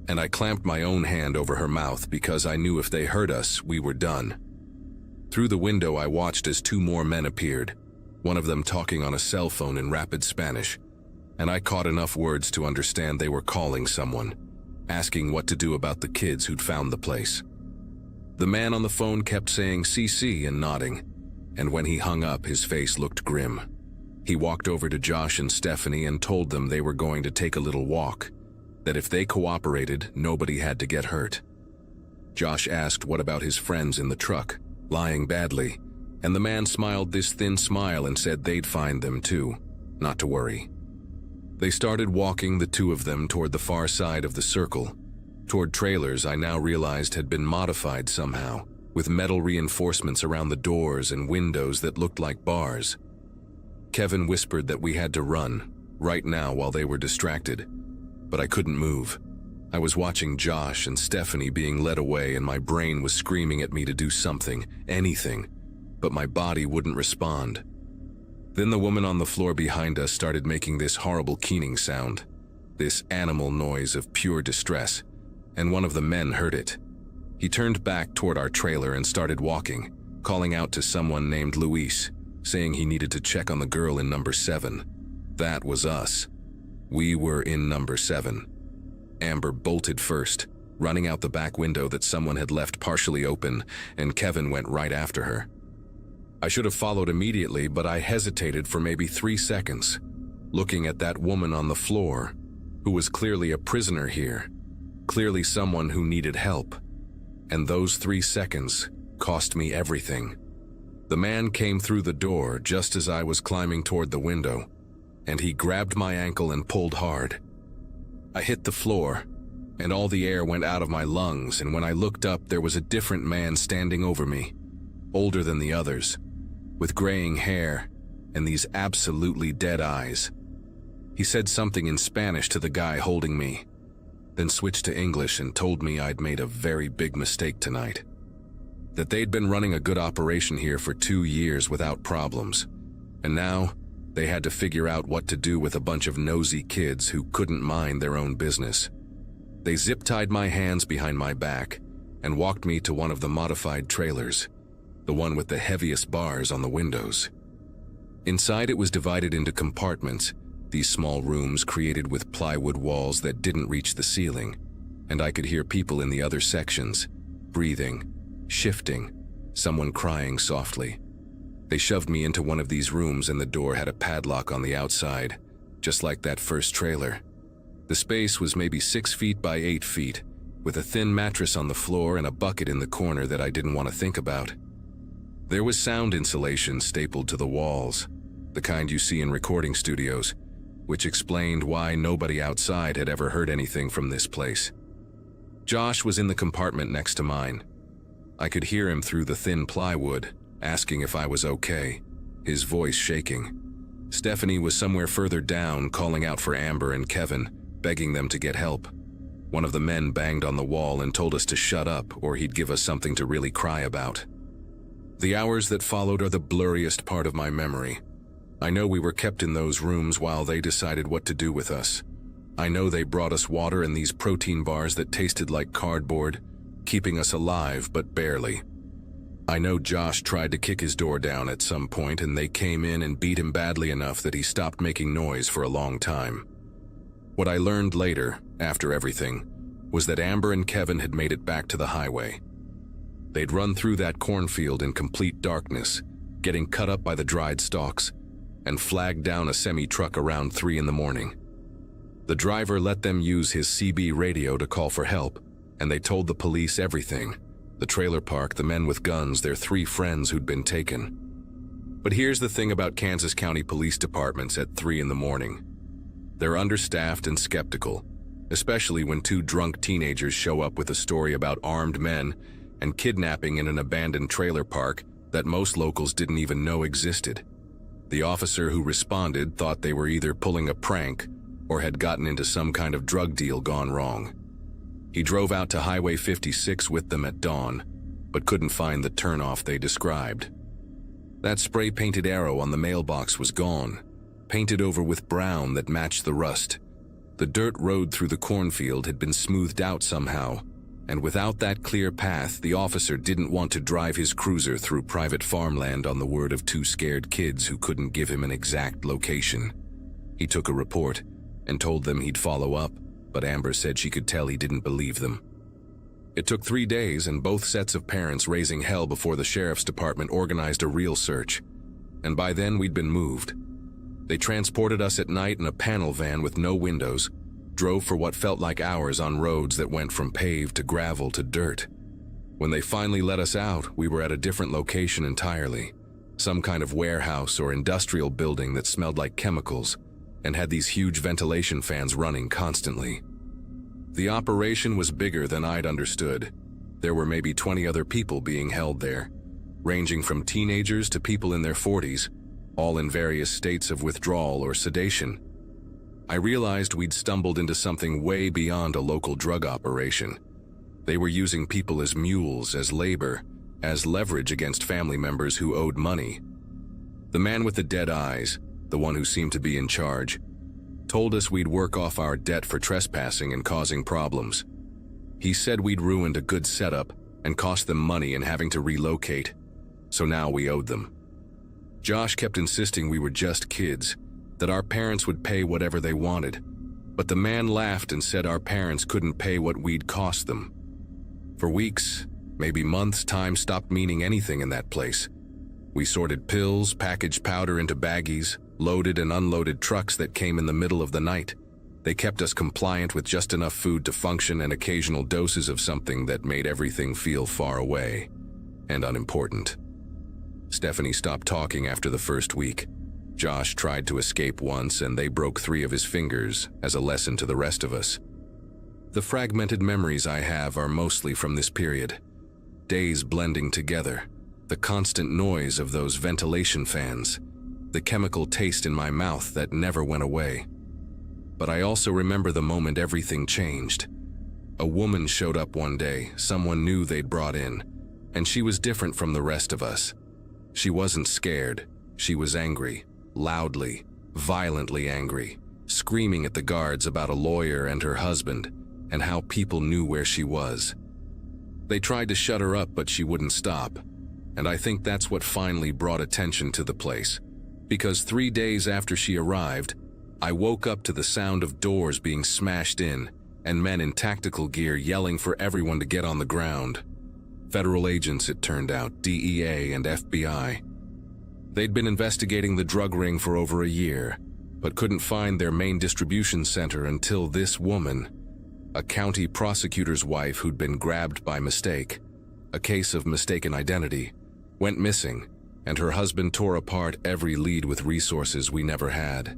and I clamped my own hand over her mouth because I knew if they heard us, we were done. Through the window I watched as two more men appeared, one of them talking on a cell phone in rapid Spanish, and I caught enough words to understand they were calling someone, asking what to do about the kids who'd found the place. The man on the phone kept saying CC and nodding, and when he hung up, his face looked grim. He walked over to Josh and Stephanie and told them they were going to take a little walk, that if they cooperated, nobody had to get hurt. Josh asked what about his friends in the truck, lying badly, and the man smiled this thin smile and said they'd find them too, not to worry. They started walking, the two of them, toward the far side of the circle, toward trailers I now realized had been modified somehow, with metal reinforcements around the doors and windows that looked like bars. Kevin whispered that we had to run, right now while they were distracted, but I couldn't move. I was watching Josh and Stephanie being led away and my brain was screaming at me to do something, anything, but my body wouldn't respond. Then the woman on the floor behind us started making this horrible keening sound, this animal noise of pure distress, and one of the men heard it. He turned back toward our trailer and started walking, calling out to someone named Luis, saying he needed to check on the girl in number 7. That was us. We were in number 7. Amber bolted first, running out the back window that someone had left partially open, and Kevin went right after her. I should have followed immediately, but I hesitated for maybe 3 seconds, looking at that woman on the floor, who was clearly a prisoner here, clearly someone who needed help. And those 3 seconds cost me everything. The man came through the door just as I was climbing toward the window, and he grabbed my ankle and pulled hard. I hit the floor, and all the air went out of my lungs, and when I looked up, there was a different man standing over me, older than the others, with graying hair and these absolutely dead eyes. He said something in Spanish to the guy holding me, then switched to English and told me I'd made a very big mistake tonight. That they'd been running a good operation here for 2 years without problems, and now they had to figure out what to do with a bunch of nosy kids who couldn't mind their own business. They zip-tied my hands behind my back and walked me to one of the modified trailers, the one with the heaviest bars on the windows. Inside it was divided into compartments, these small rooms created with plywood walls that didn't reach the ceiling, and I could hear people in the other sections, breathing, shifting, someone crying softly. They shoved me into one of these rooms and the door had a padlock on the outside, just like that first trailer. The space was maybe 6 feet by 8 feet, with a thin mattress on the floor and a bucket in the corner that I didn't want to think about. There was sound insulation stapled to the walls, the kind you see in recording studios, which explained why nobody outside had ever heard anything from this place. Josh was in the compartment next to mine. I could hear him through the thin plywood, asking if I was okay, his voice shaking. Stephanie was somewhere further down, calling out for Amber and Kevin, begging them to get help. One of the men banged on the wall and told us to shut up or he'd give us something to really cry about. The hours that followed are the blurriest part of my memory. I know we were kept in those rooms while they decided what to do with us. I know they brought us water and these protein bars that tasted like cardboard, keeping us alive but barely. I know Josh tried to kick his door down at some point and they came in and beat him badly enough that he stopped making noise for a long time. What I learned later, after everything, was that Amber and Kevin had made it back to the highway. They'd run through that cornfield in complete darkness, getting cut up by the dried stalks, and flagged down a semi-truck around 3 in the morning. The driver let them use his CB radio to call for help, and they told the police everything: the trailer park, the men with guns, their 3 friends who'd been taken. But here's the thing about Kansas County police departments at 3 in the morning. They're understaffed and skeptical, especially when 2 drunk teenagers show up with a story about armed men and kidnapping in an abandoned trailer park that most locals didn't even know existed. The officer who responded thought they were either pulling a prank or had gotten into some kind of drug deal gone wrong. He drove out to Highway 56 with them at dawn, but couldn't find the turnoff they described. That spray-painted arrow on the mailbox was gone, painted over with brown that matched the rust. The dirt road through the cornfield had been smoothed out somehow, and without that clear path, the officer didn't want to drive his cruiser through private farmland on the word of 2 scared kids who couldn't give him an exact location. He took a report and told them he'd follow up, but Amber said she could tell he didn't believe them. It took 3 days and both sets of parents raising hell before the sheriff's department organized a real search, and by then we'd been moved. They transported us at night in a panel van with no windows, drove for what felt like hours on roads that went from paved to gravel to dirt. When they finally let us out, we were at a different location entirely, some kind of warehouse or industrial building that smelled like chemicals and had these huge ventilation fans running constantly. The operation was bigger than I'd understood. There were maybe 20 other people being held there, ranging from teenagers to people in their 40s, all in various states of withdrawal or sedation. I realized we'd stumbled into something way beyond a local drug operation. They were using people as mules, as labor, as leverage against family members who owed money. The man with the dead eyes, the one who seemed to be in charge, told us we'd work off our debt for trespassing and causing problems. He said we'd ruined a good setup and cost them money and having to relocate, so now we owed them. Josh kept insisting we were just kids, that our parents would pay whatever they wanted, but the man laughed and said our parents couldn't pay what we'd cost them. For weeks, maybe months, time stopped meaning anything in that place. We sorted pills, packaged powder into baggies, loaded and unloaded trucks that came in the middle of the night. They kept us compliant with just enough food to function and occasional doses of something that made everything feel far away and unimportant. Stephanie stopped talking after the first week. Josh tried to escape once and they broke 3 of his fingers as a lesson to the rest of us. The fragmented memories I have are mostly from this period. Days blending together, the constant noise of those ventilation fans, the chemical taste in my mouth that never went away. But I also remember the moment everything changed. A woman showed up one day, someone new they'd brought in, and she was different from the rest of us. She wasn't scared, she was angry, loudly, violently angry, screaming at the guards about a lawyer and her husband, and how people knew where she was. They tried to shut her up, but she wouldn't stop, and I think that's what finally brought attention to the place. Because 3 days after she arrived, I woke up to the sound of doors being smashed in and men in tactical gear yelling for everyone to get on the ground. Federal agents, it turned out, DEA and FBI. They'd been investigating the drug ring for over a year, but couldn't find their main distribution center until this woman, a county prosecutor's wife who'd been grabbed by mistake, a case of mistaken identity, went missing, and her husband tore apart every lead with resources we never had.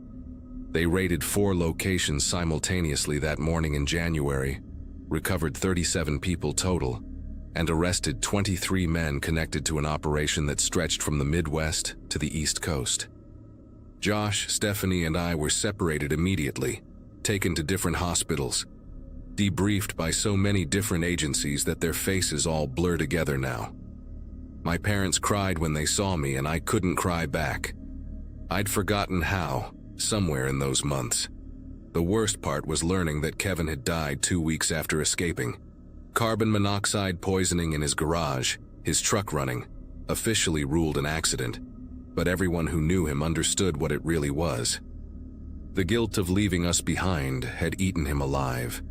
They raided 4 locations simultaneously that morning in January, recovered 37 people total, and arrested 23 men connected to an operation that stretched from the Midwest to the East Coast. Josh, Stephanie, and I were separated immediately, taken to different hospitals, debriefed by so many different agencies that their faces all blur together now. My parents cried when they saw me, and I couldn't cry back. I'd forgotten how, somewhere in those months. The worst part was learning that Kevin had died 2 weeks after escaping. Carbon monoxide poisoning in his garage, his truck running, officially ruled an accident, but everyone who knew him understood what it really was. The guilt of leaving us behind had eaten him alive.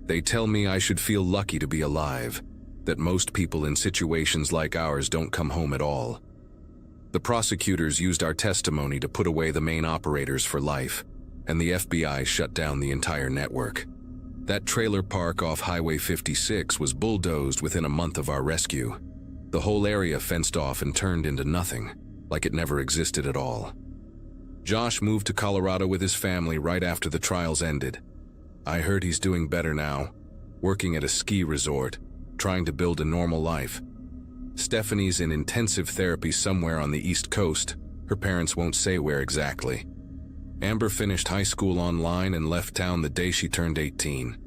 They tell me I should feel lucky to be alive, that most people in situations like ours don't come home at all. The prosecutors used our testimony to put away the main operators for life, and the FBI shut down the entire network. That trailer park off Highway 56 was bulldozed within a month of our rescue. The whole area fenced off and turned into nothing, like it never existed at all. Josh moved to Colorado with his family right after the trials ended. I heard he's doing better now, working at a ski resort, trying to build a normal life. Stephanie's in intensive therapy somewhere on the East Coast. Her parents won't say where exactly. Amber finished high school online and left town the day she turned 18.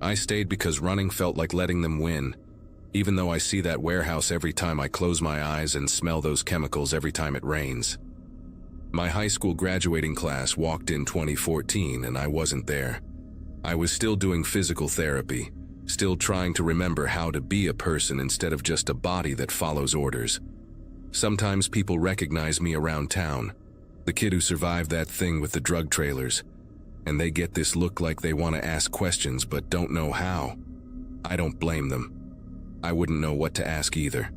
I stayed because running felt like letting them win, even though I see that warehouse every time I close my eyes and smell those chemicals every time it rains. My high school graduating class walked in 2014 and I wasn't there. I was still doing physical therapy, still trying to remember how to be a person instead of just a body that follows orders. Sometimes people recognize me around town, the kid who survived that thing with the drug trailers, and they get this look like they want to ask questions but don't know how. I don't blame them. I wouldn't know what to ask either.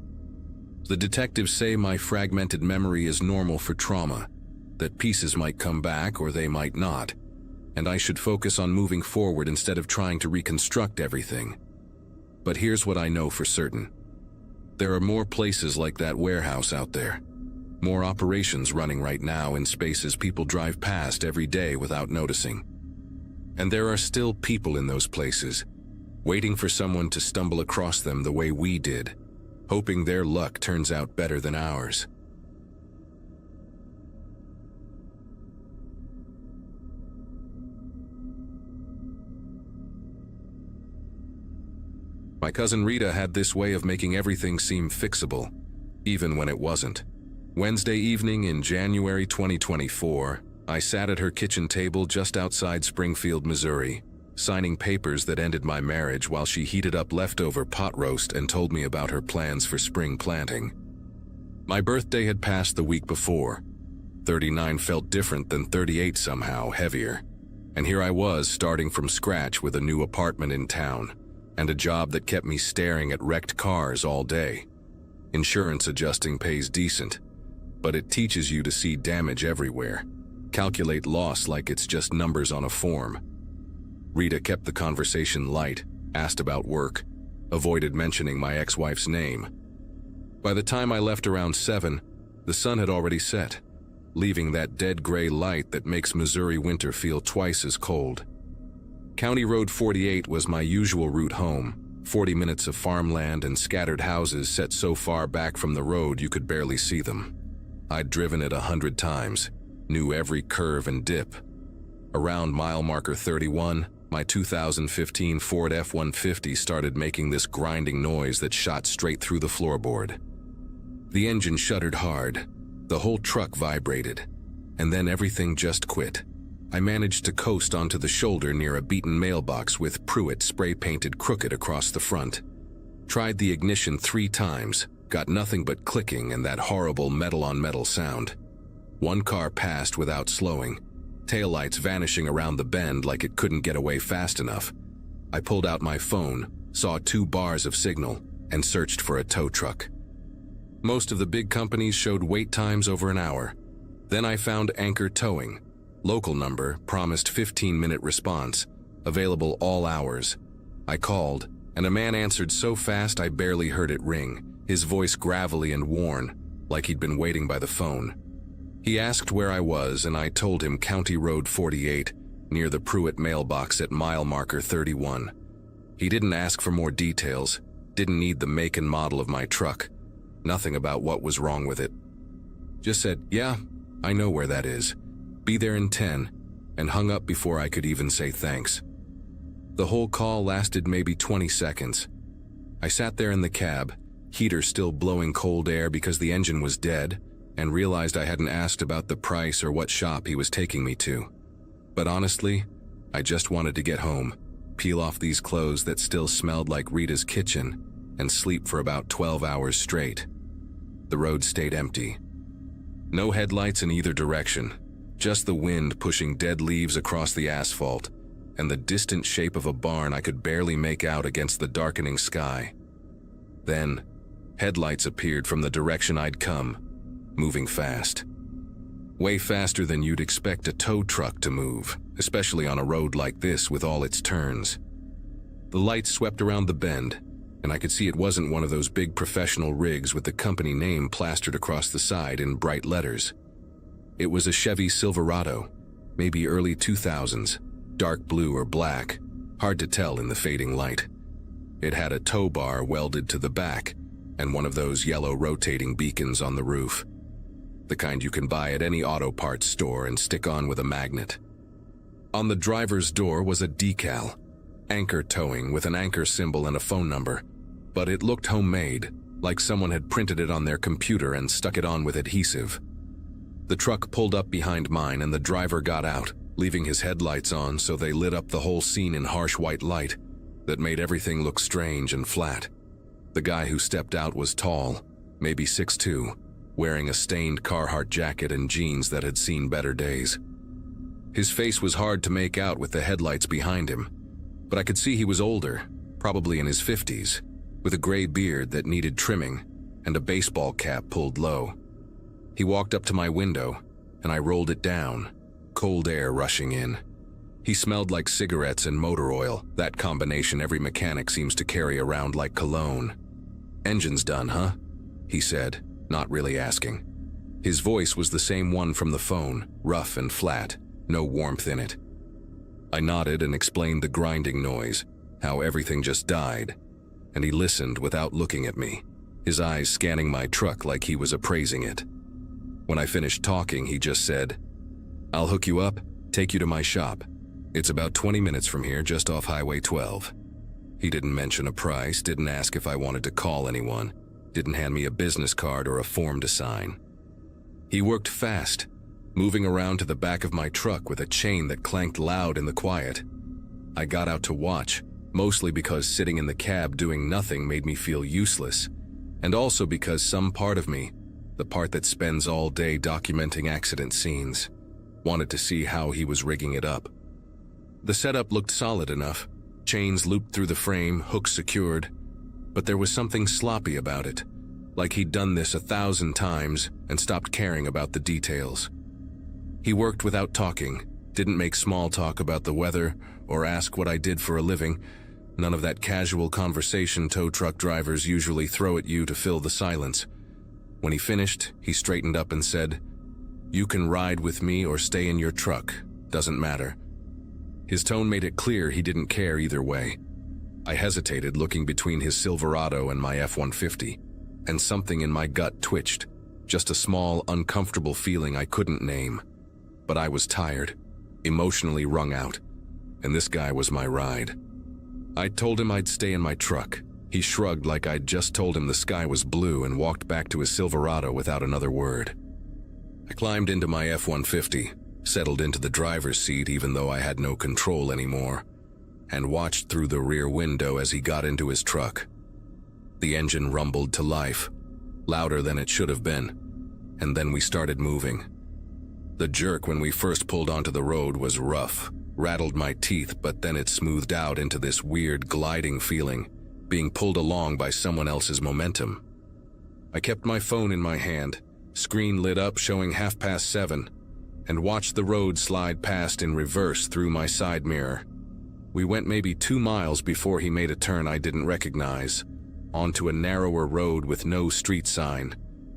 The detectives say my fragmented memory is normal for trauma, that pieces might come back or they might not, and I should focus on moving forward instead of trying to reconstruct everything. But here's what I know for certain. There are more places like that warehouse out there. More operations running right now in spaces people drive past every day without noticing. And there are still people in those places, waiting for someone to stumble across them the way we did, hoping their luck turns out better than ours. My cousin Rita had this way of making everything seem fixable, even when it wasn't. Wednesday evening in January 2024, I sat at her kitchen table just outside Springfield, Missouri, signing papers that ended my marriage while she heated up leftover pot roast and told me about her plans for spring planting. My birthday had passed the week before. 39 felt different than 38 somehow, heavier. And here I was starting from scratch with a new apartment in town, and a job that kept me staring at wrecked cars all day. Insurance adjusting pays decent, but it teaches you to see damage everywhere, calculate loss like it's just numbers on a form. Rita kept the conversation light, asked about work, avoided mentioning my ex-wife's name. By the time I left around 7, the sun had already set, leaving that dead gray light that makes Missouri winter feel twice as cold. County Road 48 was my usual route home, 40 minutes of farmland and scattered houses set so far back from the road you could barely see them. I'd driven it 100 times, knew every curve and dip. Around mile marker 31, my 2015 Ford F-150 started making this grinding noise that shot straight through the floorboard. The engine shuddered hard, the whole truck vibrated, and then everything just quit. I managed to coast onto the shoulder near a beaten mailbox with Pruitt spray-painted crooked across the front. Tried the ignition 3 times, got nothing but clicking and that horrible metal-on-metal sound. One car passed without slowing, taillights vanishing around the bend like it couldn't get away fast enough. I pulled out my phone, saw 2 bars of signal, and searched for a tow truck. Most of the big companies showed wait times over an hour. Then I found Anchor Towing. Local number, promised 15-minute response, available all hours. I called, and a man answered so fast I barely heard it ring, his voice gravelly and worn, like he'd been waiting by the phone. He asked where I was, and I told him County Road 48, near the Pruitt mailbox at mile marker 31. He didn't ask for more details, didn't need the make and model of my truck, nothing about what was wrong with it. Just said, "Yeah, I know where that is. Be there in 10, and hung up before I could even say thanks. The whole call lasted maybe 20 seconds. I sat there in the cab, heater still blowing cold air because the engine was dead, and realized I hadn't asked about the price or what shop he was taking me to. But honestly, I just wanted to get home, peel off these clothes that still smelled like Rita's kitchen, and sleep for about 12 hours straight. The road stayed empty. No headlights in either direction. Just the wind pushing dead leaves across the asphalt, and the distant shape of a barn I could barely make out against the darkening sky. Then, headlights appeared from the direction I'd come. moving fast. Way faster than you'd expect a tow truck to move, especially on a road like this with all its turns. The lights swept around the bend, and I could see it wasn't one of those big professional rigs with the company name plastered across the side in bright letters. It was a Chevy Silverado, maybe early 2000s, dark blue or black, hard to tell in the fading light. It had a tow bar welded to the back and one of those yellow rotating beacons on the roof, the kind you can buy at any auto parts store and stick on with a magnet. On the driver's door was a decal, Anchor Towing, with an anchor symbol and a phone number, but it looked homemade, like someone had printed it on their computer and stuck it on with adhesive. The truck pulled up behind mine and the driver got out, leaving his headlights on so they lit up the whole scene in harsh white light that made everything look strange and flat. The guy who stepped out was tall, maybe 6'2", wearing a stained Carhartt jacket and jeans that had seen better days. His face was hard to make out with the headlights behind him, but I could see he was older, probably in his 50s, with a gray beard that needed trimming and a baseball cap pulled low. He walked up to my window, and I rolled it down, cold air rushing in. He smelled like cigarettes and motor oil, that combination every mechanic seems to carry around like cologne. "Engine's done, huh?" he said, not really asking. His voice was the same one from the phone, rough and flat, no warmth in it. I nodded and explained the grinding noise, how everything just died, and he listened without looking at me, his eyes scanning my truck like he was appraising it. When I finished talking, he just said, "I'll hook you up, take you to my shop. It's about 20 minutes from here, just off Highway 12. He didn't mention a price, didn't ask if I wanted to call anyone, didn't hand me a business card or a form to sign. He worked fast, moving around to the back of my truck with a chain that clanked loud in the quiet. I got out to watch, mostly because sitting in the cab doing nothing made me feel useless, and also because some part of me, the part that spends all day documenting accident scenes, wanted to see how he was rigging it up. The setup looked solid enough, chains looped through the frame, hooks secured, but there was something sloppy about it, like he'd done this 1,000 times and stopped caring about the details. He worked without talking, didn't make small talk about the weather or ask what I did for a living, none of that casual conversation tow truck drivers usually throw at you to fill the silence. When he finished, he straightened up and said, "You can ride with me or stay in your truck, doesn't matter." His tone made it clear he didn't care either way. I hesitated, looking between his Silverado and my F-150, and something in my gut twitched, just a small, uncomfortable feeling I couldn't name. But I was tired, emotionally wrung out, and this guy was my ride. I told him I'd stay in my truck. He shrugged like I'd just told him the sky was blue and walked back to his Silverado without another word. I climbed into my F-150, settled into the driver's seat even though I had no control anymore, and watched through the rear window as he got into his truck. The engine rumbled to life, louder than it should have been, and then we started moving. The jerk when we first pulled onto the road was rough, rattled my teeth, but then it smoothed out into this weird gliding feeling, being pulled along by someone else's momentum. I kept my phone in my hand, screen lit up showing 7:30, and watched the road slide past in reverse through my side mirror. We went maybe 2 miles before he made a turn I didn't recognize, onto a narrower road with no street sign,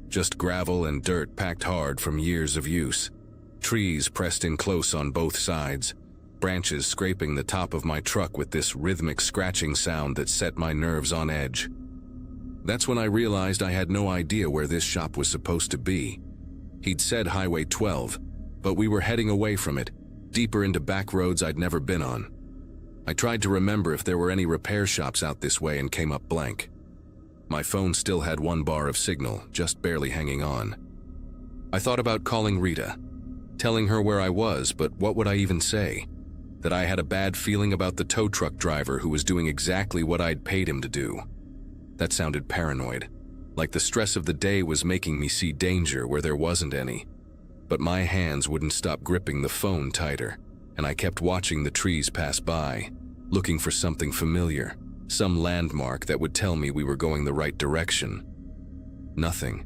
just gravel and dirt packed hard from years of use. Trees pressed in close on both sides, branches scraping the top of my truck with this rhythmic scratching sound that set my nerves on edge. That's when I realized I had no idea where this shop was supposed to be. He'd said Highway 12, but we were heading away from it, deeper into back roads I'd never been on. I tried to remember if there were any repair shops out this way and came up blank. My phone still had 1 bar of signal, just barely hanging on. I thought about calling Rita, telling her where I was, but what would I even say? That I had a bad feeling about the tow truck driver who was doing exactly what I'd paid him to do. That sounded paranoid, like the stress of the day was making me see danger where there wasn't any. But my hands wouldn't stop gripping the phone tighter, and I kept watching the trees pass by, looking for something familiar, some landmark that would tell me we were going the right direction. Nothing.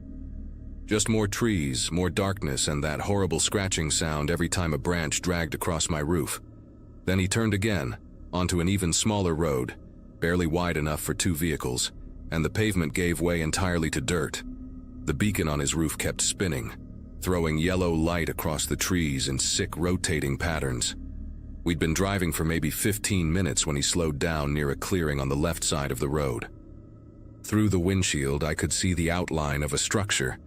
Just more trees, more darkness, and that horrible scratching sound every time a branch dragged across my roof. Then he turned again, onto an even smaller road, barely wide enough for 2 vehicles, and the pavement gave way entirely to dirt. The beacon on his roof kept spinning, throwing yellow light across the trees in sick rotating patterns. We'd been driving for maybe 15 minutes when he slowed down near a clearing on the left side of the road. Through the windshield, I could see the outline of a structure,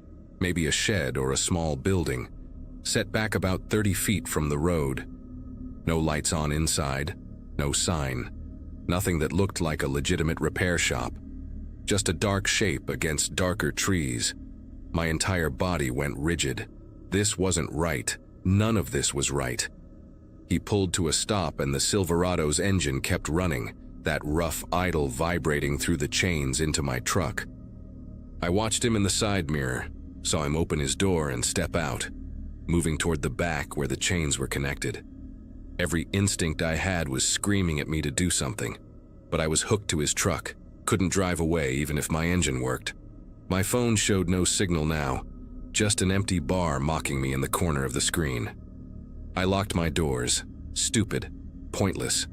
maybe a shed or a small building, set back about 30 feet from the road. No lights on inside, no sign, nothing that looked like a legitimate repair shop. Just a dark shape against darker trees. My entire body went rigid. This wasn't right. None of this was right. He pulled to a stop and the Silverado's engine kept running, that rough idle vibrating through the chains into my truck. I watched him in the side mirror, saw him open his door and step out, moving toward the back where the chains were connected. Every instinct I had was screaming at me to do something, but I was hooked to his truck, couldn't drive away even if my engine worked. My phone showed no signal now, just an empty bar mocking me in the corner of the screen. I locked my doors, stupid, pointless,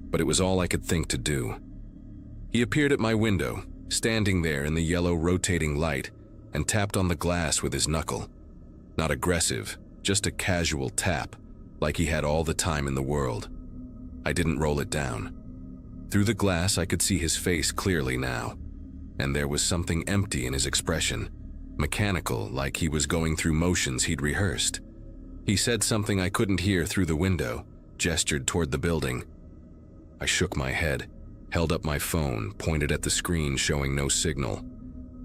but it was all I could think to do. He appeared at my window, standing there in the yellow rotating light, and tapped on the glass with his knuckle. Not aggressive, just a casual tap, like he had all the time in the world. I didn't roll it down. Through the glass I could see his face clearly now, and there was something empty in his expression, mechanical, like he was going through motions he'd rehearsed. He said something I couldn't hear through the window, gestured toward the building. I shook my head, held up my phone, pointed at the screen showing no signal,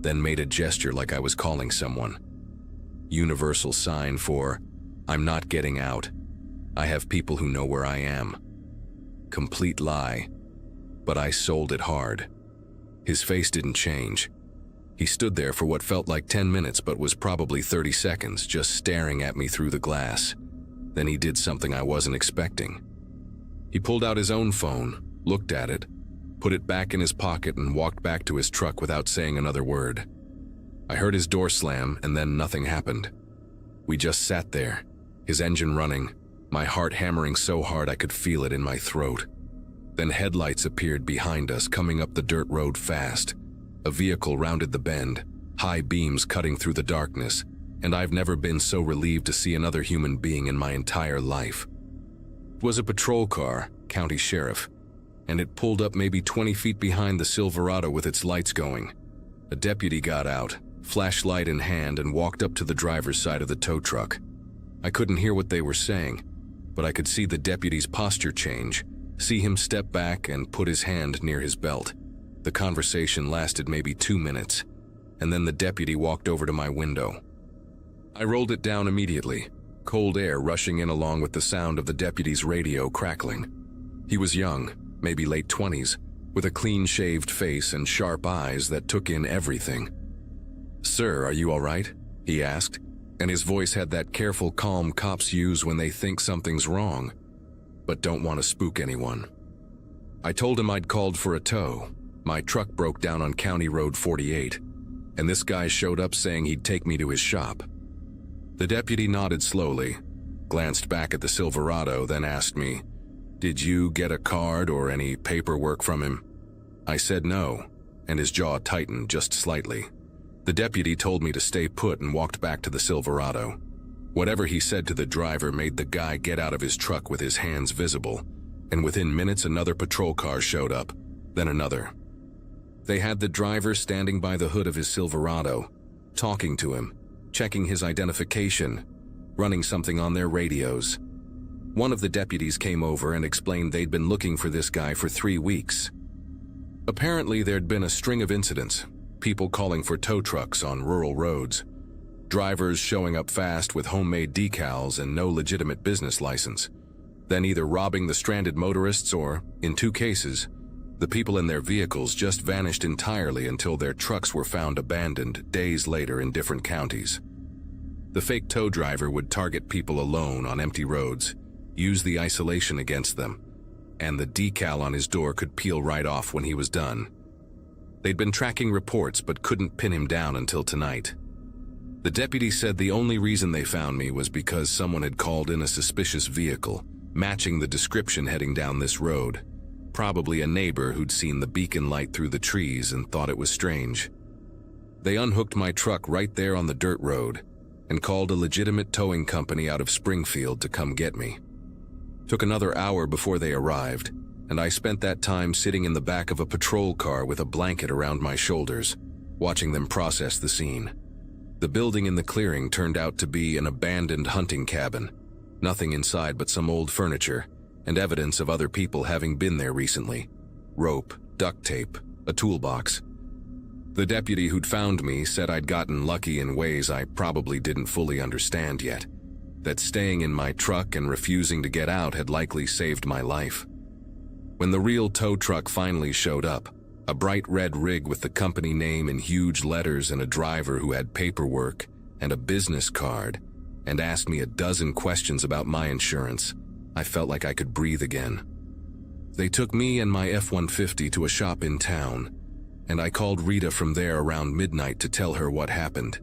then made a gesture like I was calling someone. Universal sign for, I'm not getting out. I have people who know where I am. Complete lie, but I sold it hard. His face didn't change. He stood there for what felt like 10 minutes but was probably 30 seconds, just staring at me through the glass. Then he did something I wasn't expecting. He pulled out his own phone, looked at it, put it back in his pocket and walked back to his truck without saying another word. I heard his door slam and then nothing happened. We just sat there, his engine running, my heart hammering so hard I could feel it in my throat. Then headlights appeared behind us, coming up the dirt road fast. A vehicle rounded the bend, high beams cutting through the darkness, and I've never been so relieved to see another human being in my entire life. It was a patrol car, county sheriff, and it pulled up maybe 20 feet behind the Silverado with its lights going. A deputy got out, flashlight in hand, and walked up to the driver's side of the tow truck. I couldn't hear what they were saying, but I could see the deputy's posture change, see him step back and put his hand near his belt. The conversation lasted maybe 2 minutes, and then the deputy walked over to my window. I rolled it down immediately, cold air rushing in along with the sound of the deputy's radio crackling. He was young, maybe late 20s, with a clean-shaved face and sharp eyes that took in everything. "Sir, are you all right?" he asked, and his voice had that careful calm cops use when they think something's wrong, but don't want to spook anyone. I told him I'd called for a tow. My truck broke down on County Road 48, and this guy showed up saying he'd take me to his shop. The deputy nodded slowly, glanced back at the Silverado, then asked me, "Did you get a card or any paperwork from him?" I said no, and his jaw tightened just slightly. The deputy told me to stay put and walked back to the Silverado. Whatever he said to the driver made the guy get out of his truck with his hands visible, and within minutes another patrol car showed up, then another. They had the driver standing by the hood of his Silverado, talking to him, checking his identification, running something on their radios. One of the deputies came over and explained they'd been looking for this guy for 3 weeks. Apparently there'd been a string of incidents, people calling for tow trucks on rural roads, drivers showing up fast with homemade decals and no legitimate business license, then either robbing the stranded motorists or, in 2 cases, the people in their vehicles just vanished entirely until their trucks were found abandoned days later in different counties. The fake tow driver would target people alone on empty roads, use the isolation against them, and the decal on his door could peel right off when he was done. They'd been tracking reports but couldn't pin him down until tonight. The deputy said the only reason they found me was because someone had called in a suspicious vehicle, matching the description heading down this road. Probably a neighbor who'd seen the beacon light through the trees and thought it was strange. They unhooked my truck right there on the dirt road and called a legitimate towing company out of Springfield to come get me. Took another hour before they arrived, and I spent that time sitting in the back of a patrol car with a blanket around my shoulders, watching them process the scene. The building in the clearing turned out to be an abandoned hunting cabin. Nothing inside but some old furniture and evidence of other people having been there recently. Rope, duct tape, a toolbox. The deputy who'd found me said I'd gotten lucky in ways I probably didn't fully understand yet. That staying in my truck and refusing to get out had likely saved my life. When the real tow truck finally showed up, a bright red rig with the company name in huge letters and a driver who had paperwork and a business card, and asked me a dozen questions about my insurance, I felt like I could breathe again. They took me and my F-150 to a shop in town, and I called Rita from there around midnight to tell her what happened.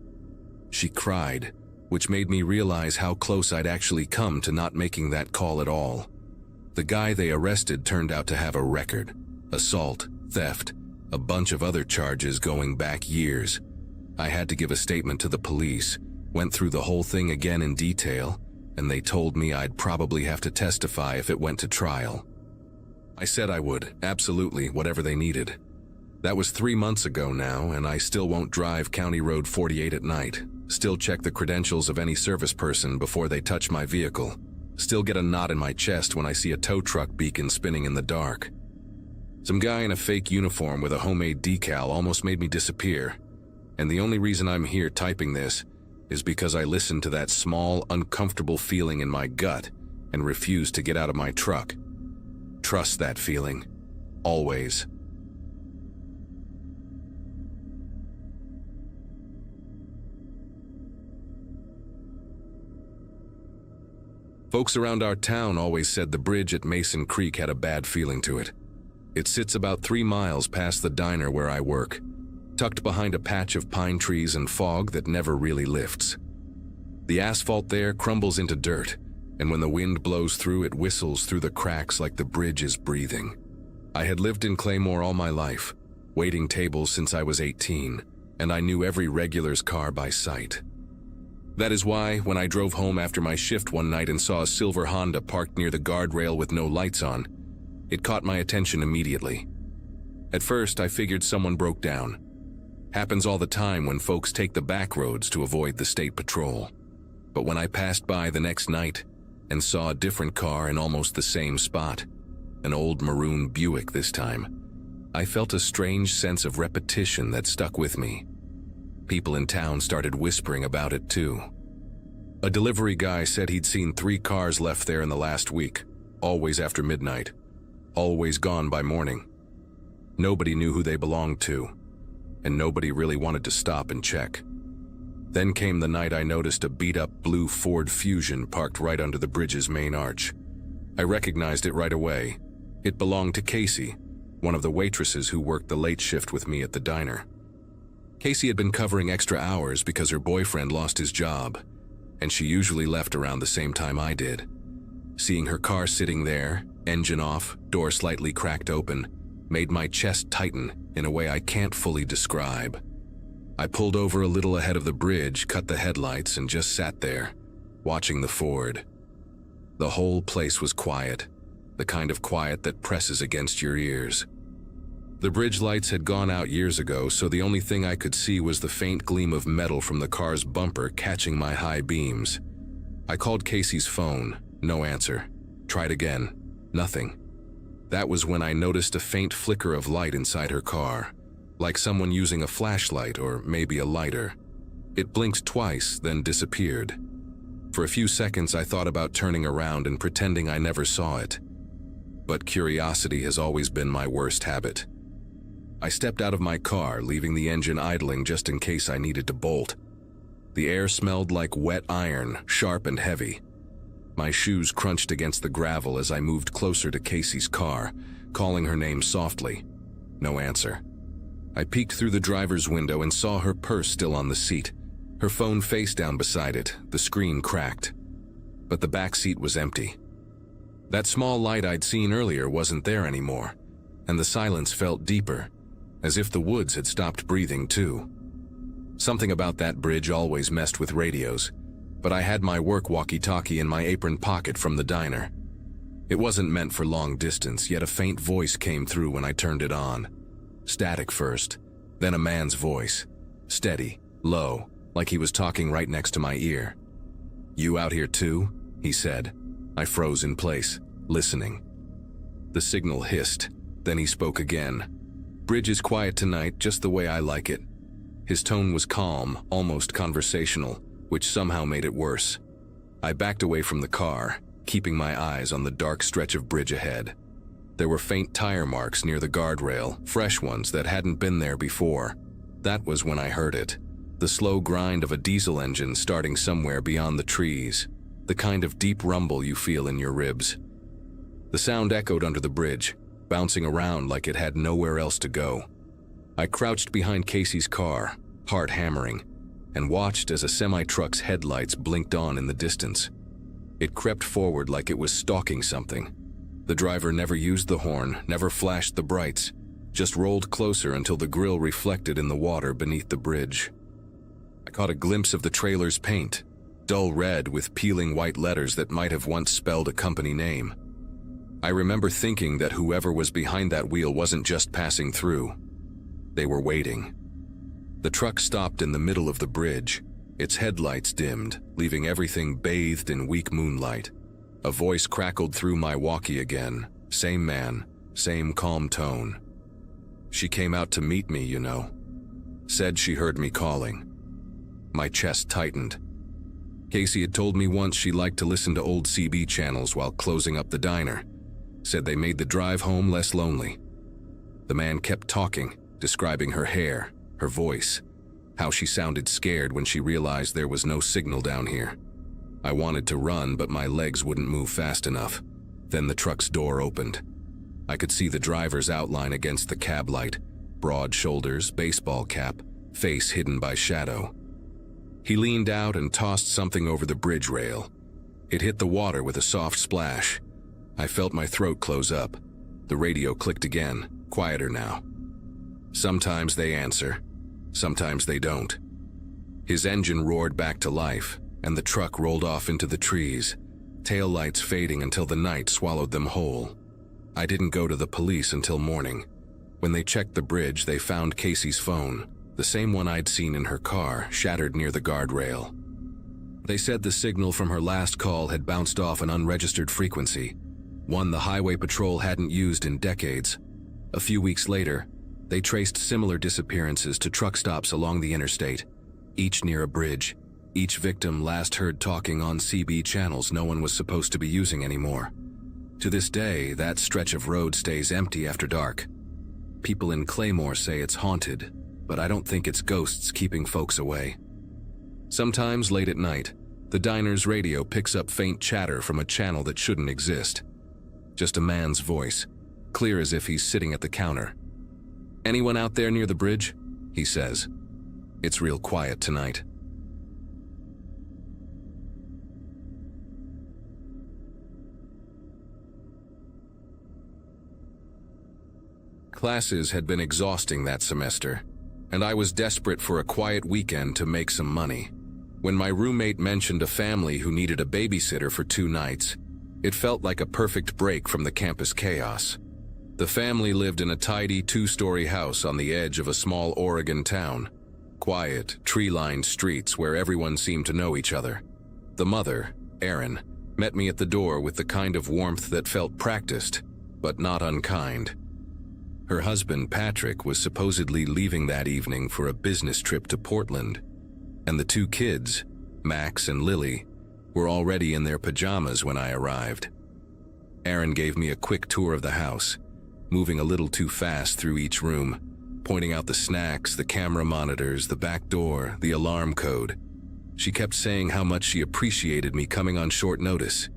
She cried, which made me realize how close I'd actually come to not making that call at all. The guy they arrested turned out to have a record: assault, theft, a bunch of other charges going back years. I had to give a statement to the police, went through the whole thing again in detail, and they told me I'd probably have to testify if it went to trial. I said I would, absolutely, whatever they needed. That was 3 months ago now, and I still won't drive County Road 48 at night. Still check the credentials of any service person before they touch my vehicle. Still get a knot in my chest when I see a tow truck beacon spinning in the dark. Some guy in a fake uniform with a homemade decal almost made me disappear, and the only reason I'm here typing this is because I listened to that small, uncomfortable feeling in my gut and refused to get out of my truck. Trust that feeling. Always. Folks around our town always said the bridge at Mason Creek had a bad feeling to it. It sits about 3 miles past the diner where I work, tucked behind a patch of pine trees and fog that never really lifts. The asphalt there crumbles into dirt, and when the wind blows through, it whistles through the cracks like the bridge is breathing. I had lived in Claymore all my life, waiting tables since I was 18, and I knew every regular's car by sight. That is why, when I drove home after my shift one night and saw a silver Honda parked near the guardrail with no lights on, it caught my attention immediately. At first, I figured someone broke down. Happens all the time when folks take the back roads to avoid the state patrol. But when I passed by the next night and saw a different car in almost the same spot, an old maroon Buick this time, I felt a strange sense of repetition that stuck with me. People in town started whispering about it too. A delivery guy said he'd seen 3 cars left there in the last week, always after midnight, always gone by morning. Nobody knew who they belonged to, and nobody really wanted to stop and check. Then came the night I noticed a beat-up blue Ford Fusion parked right under the bridge's main arch. I recognized it right away. It belonged to Casey, one of the waitresses who worked the late shift with me at the diner. Casey had been covering extra hours because her boyfriend lost his job, and she usually left around the same time I did. Seeing her car sitting there, engine off, door slightly cracked open, made my chest tighten in a way I can't fully describe. I pulled over a little ahead of the bridge, cut the headlights, and just sat there, watching the Ford. The whole place was quiet, the kind of quiet that presses against your ears. The bridge lights had gone out years ago, so the only thing I could see was the faint gleam of metal from the car's bumper catching my high beams. I called Casey's phone, no answer. Tried again, nothing. That was when I noticed a faint flicker of light inside her car, like someone using a flashlight or maybe a lighter. It blinked twice, then disappeared. For a few seconds I thought about turning around and pretending I never saw it. But curiosity has always been my worst habit. I stepped out of my car, leaving the engine idling just in case I needed to bolt. The air smelled like wet iron, sharp and heavy. My shoes crunched against the gravel as I moved closer to Casey's car, calling her name softly. No answer. I peeked through the driver's window and saw her purse still on the seat, Her phone face down beside it, the screen cracked. But the back seat was empty. That small light I'd seen earlier wasn't there anymore, and the silence felt deeper, as if the woods had stopped breathing too. Something about that bridge always messed with radios, but I had my work walkie-talkie in my apron pocket from the diner. It wasn't meant for long distance, yet a faint voice came through when I turned it on. Static first, then a man's voice. Steady, low, like he was talking right next to my ear. "You out here too?" he said. I froze in place, listening. The signal hissed, then he spoke again. "Bridge is quiet tonight, just the way I like it." His tone was calm, almost conversational, which somehow made it worse. I backed away from the car, keeping my eyes on the dark stretch of bridge ahead. There were faint tire marks near the guardrail, fresh ones that hadn't been there before. That was when I heard it. The slow grind of a diesel engine starting somewhere beyond the trees. The kind of deep rumble you feel in your ribs. The sound echoed under the bridge, bouncing around like it had nowhere else to go. I crouched behind Casey's car, heart hammering, and watched as a semi-truck's headlights blinked on in the distance. It crept forward like it was stalking something. The driver never used the horn, never flashed the brights, just rolled closer until the grille reflected in the water beneath the bridge. I caught a glimpse of the trailer's paint, dull red with peeling white letters that might have once spelled a company name. I remember thinking that whoever was behind that wheel wasn't just passing through. They were waiting. The truck stopped in the middle of the bridge, its headlights dimmed, leaving everything bathed in weak moonlight. A voice crackled through my walkie again. Same man, same calm tone. "She came out to meet me, you know. Said she heard me calling." My chest tightened. Casey had told me once she liked to listen to old CB channels while closing up the diner. Said they made the drive home less lonely. The man kept talking, describing her hair, her voice, how she sounded scared when she realized there was no signal down here. I wanted to run, but my legs wouldn't move fast enough. Then the truck's door opened. I could see the driver's outline against the cab light, broad shoulders, baseball cap, face hidden by shadow. He leaned out and tossed something over the bridge rail. It hit the water with a soft splash. I felt my throat close up. The radio clicked again, quieter now. Sometimes they answer, sometimes they don't. His engine roared back to life, and the truck rolled off into the trees, taillights fading until the night swallowed them whole. I didn't go to the police until morning. When they checked the bridge, they found Casey's phone, the same one I'd seen in her car, shattered near the guardrail. They said the signal from her last call had bounced off an unregistered frequency, one the highway patrol hadn't used in decades. A few weeks later, they traced similar disappearances to truck stops along the interstate, each near a bridge, each victim last heard talking on CB channels no one was supposed to be using anymore. To this day, that stretch of road stays empty after dark. People in Claymore say it's haunted, but I don't think it's ghosts keeping folks away. Sometimes late at night, the diner's radio picks up faint chatter from a channel that shouldn't exist. Just a man's voice, clear as if he's sitting at the counter. "Anyone out there near the bridge?" he says. "It's real quiet tonight." Classes had been exhausting that semester, and I was desperate for a quiet weekend to make some money. When my roommate mentioned a family who needed a babysitter for 2 nights, it felt like a perfect break from the campus chaos. The family lived in a tidy 2-story house on the edge of a small Oregon town. Quiet, tree-lined streets where everyone seemed to know each other. The mother, Erin, met me at the door with the kind of warmth that felt practiced, but not unkind. Her husband, Patrick, was supposedly leaving that evening for a business trip to Portland, and the 2 kids, Max and Lily, were already in their pajamas when I arrived. Erin gave me a quick tour of the house, moving a little too fast through each room, pointing out the snacks, the camera monitors, the back door, the alarm code. She kept saying how much she appreciated me coming on short notice.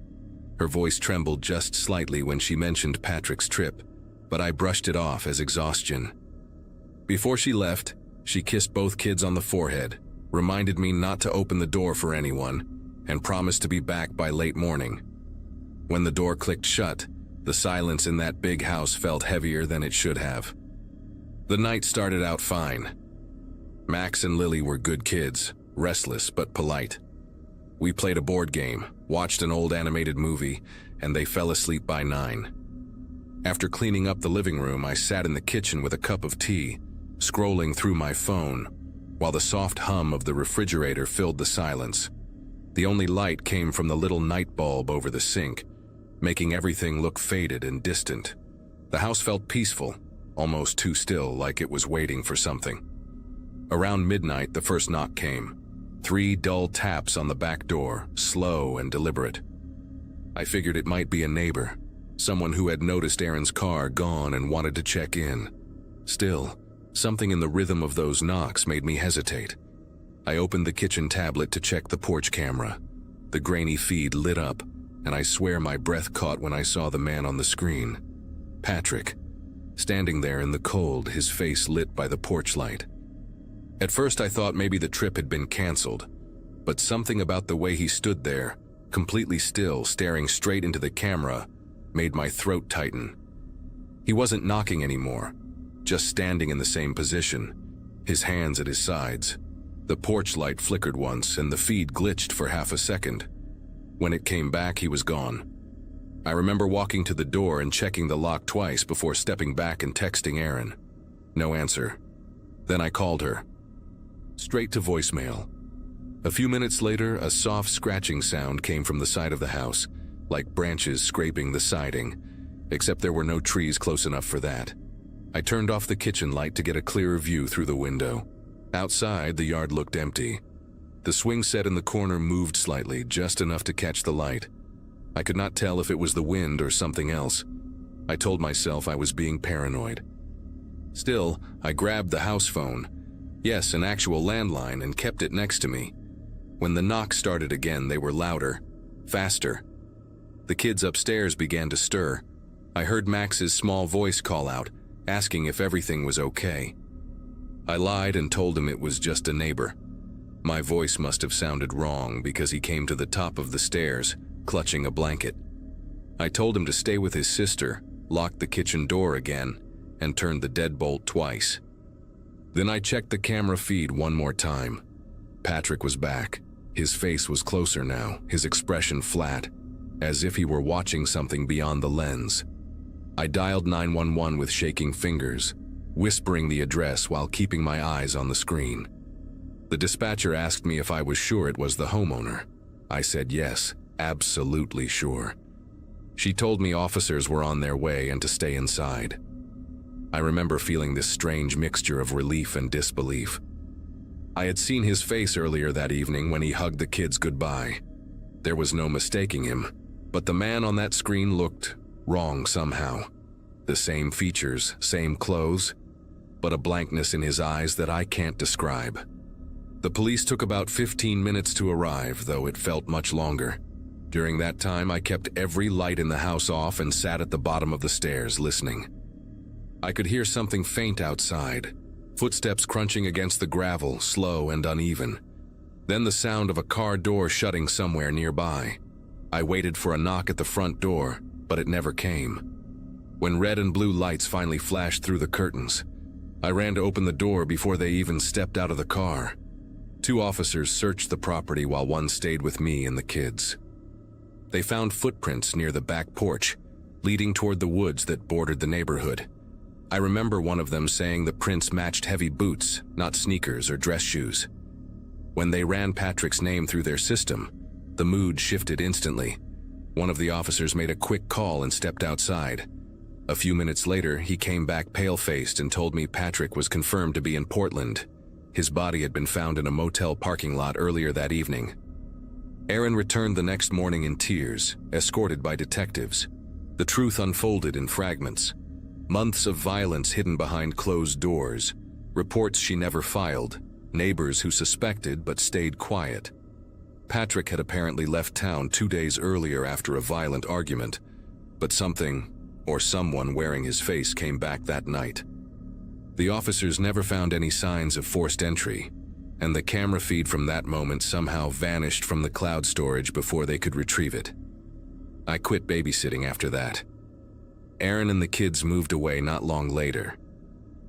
Her voice trembled just slightly when she mentioned Patrick's trip, but I brushed it off as exhaustion. Before she left, she kissed both kids on the forehead, reminded me not to open the door for anyone, and promised to be back by late morning. When the door clicked shut, the silence in that big house felt heavier than it should have. The night started out fine. Max and Lily were good kids, restless but polite. We played a board game, watched an old animated movie, and they fell asleep by 9. After cleaning up the living room, I sat in the kitchen with a cup of tea, scrolling through my phone, while the soft hum of the refrigerator filled the silence. The only light came from the little night bulb over the sink, making everything look faded and distant. The house felt peaceful, almost too still, like it was waiting for something. Around midnight, the first knock came. 3 dull taps on the back door, slow and deliberate. I figured it might be a neighbor, someone who had noticed Aaron's car gone and wanted to check in. Still, something in the rhythm of those knocks made me hesitate. I opened the kitchen tablet to check the porch camera. The grainy feed lit up, and I swear my breath caught when I saw the man on the screen. Patrick, standing there in the cold, his face lit by the porch light. At first I thought maybe the trip had been canceled, but something about the way he stood there, completely still, staring straight into the camera, made my throat tighten. He wasn't knocking anymore, just standing in the same position, his hands at his sides. The porch light flickered once, and the feed glitched for half a second. When it came back, he was gone. I remember walking to the door and checking the lock twice before stepping back and texting Erin. No answer. Then I called her. Straight to voicemail. A few minutes later, a soft scratching sound came from the side of the house, like branches scraping the siding, except there were no trees close enough for that. I turned off the kitchen light to get a clearer view through the window. Outside, the yard looked empty. The swing set in the corner moved slightly, just enough to catch the light. I could not tell if it was the wind or something else. I told myself I was being paranoid. Still, I grabbed the house phone. Yes, an actual landline, and kept it next to me. When the knocks started again, they were louder, faster. The kids upstairs began to stir. I heard Max's small voice call out, asking if everything was okay. I lied and told him it was just a neighbor. My voice must have sounded wrong because he came to the top of the stairs, clutching a blanket. I told him to stay with his sister, locked the kitchen door again, and turned the deadbolt twice. Then I checked the camera feed one more time. Patrick was back. His face was closer now, his expression flat, as if he were watching something beyond the lens. I dialed 911 with shaking fingers, whispering the address while keeping my eyes on the screen. The dispatcher asked me if I was sure it was the homeowner. I said yes, absolutely sure. She told me officers were on their way and to stay inside. I remember feeling this strange mixture of relief and disbelief. I had seen his face earlier that evening when he hugged the kids goodbye. There was no mistaking him, but the man on that screen looked wrong somehow. The same features, same clothes, but a blankness in his eyes that I can't describe. The police took about 15 minutes to arrive, though it felt much longer. During that time, I kept every light in the house off and sat at the bottom of the stairs listening. I could hear something faint outside, footsteps crunching against the gravel, slow and uneven. Then the sound of a car door shutting somewhere nearby. I waited for a knock at the front door, but it never came. When red and blue lights finally flashed through the curtains, I ran to open the door before they even stepped out of the car. 2 officers searched the property while one stayed with me and the kids. They found footprints near the back porch, leading toward the woods that bordered the neighborhood. I remember one of them saying the prints matched heavy boots, not sneakers or dress shoes. When they ran Patrick's name through their system, the mood shifted instantly. One of the officers made a quick call and stepped outside. A few minutes later, he came back pale-faced and told me Patrick was confirmed to be in Portland. His body had been found in a motel parking lot earlier that evening. Erin returned the next morning in tears, escorted by detectives. The truth unfolded in fragments. Months of violence hidden behind closed doors, reports she never filed, neighbors who suspected but stayed quiet. Patrick had apparently left town 2 days earlier after a violent argument, but something or someone wearing his face came back that night. The officers never found any signs of forced entry, and the camera feed from that moment somehow vanished from the cloud storage before they could retrieve it. I quit babysitting after that. Aaron and the kids moved away not long later.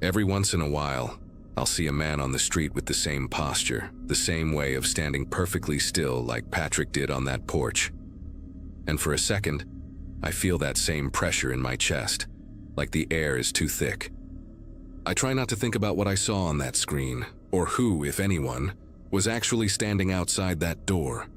Every once in a while, I'll see a man on the street with the same posture, the same way of standing perfectly still like Patrick did on that porch. And for a second, I feel that same pressure in my chest, like the air is too thick. I try not to think about what I saw on that screen, or who, if anyone, was actually standing outside that door.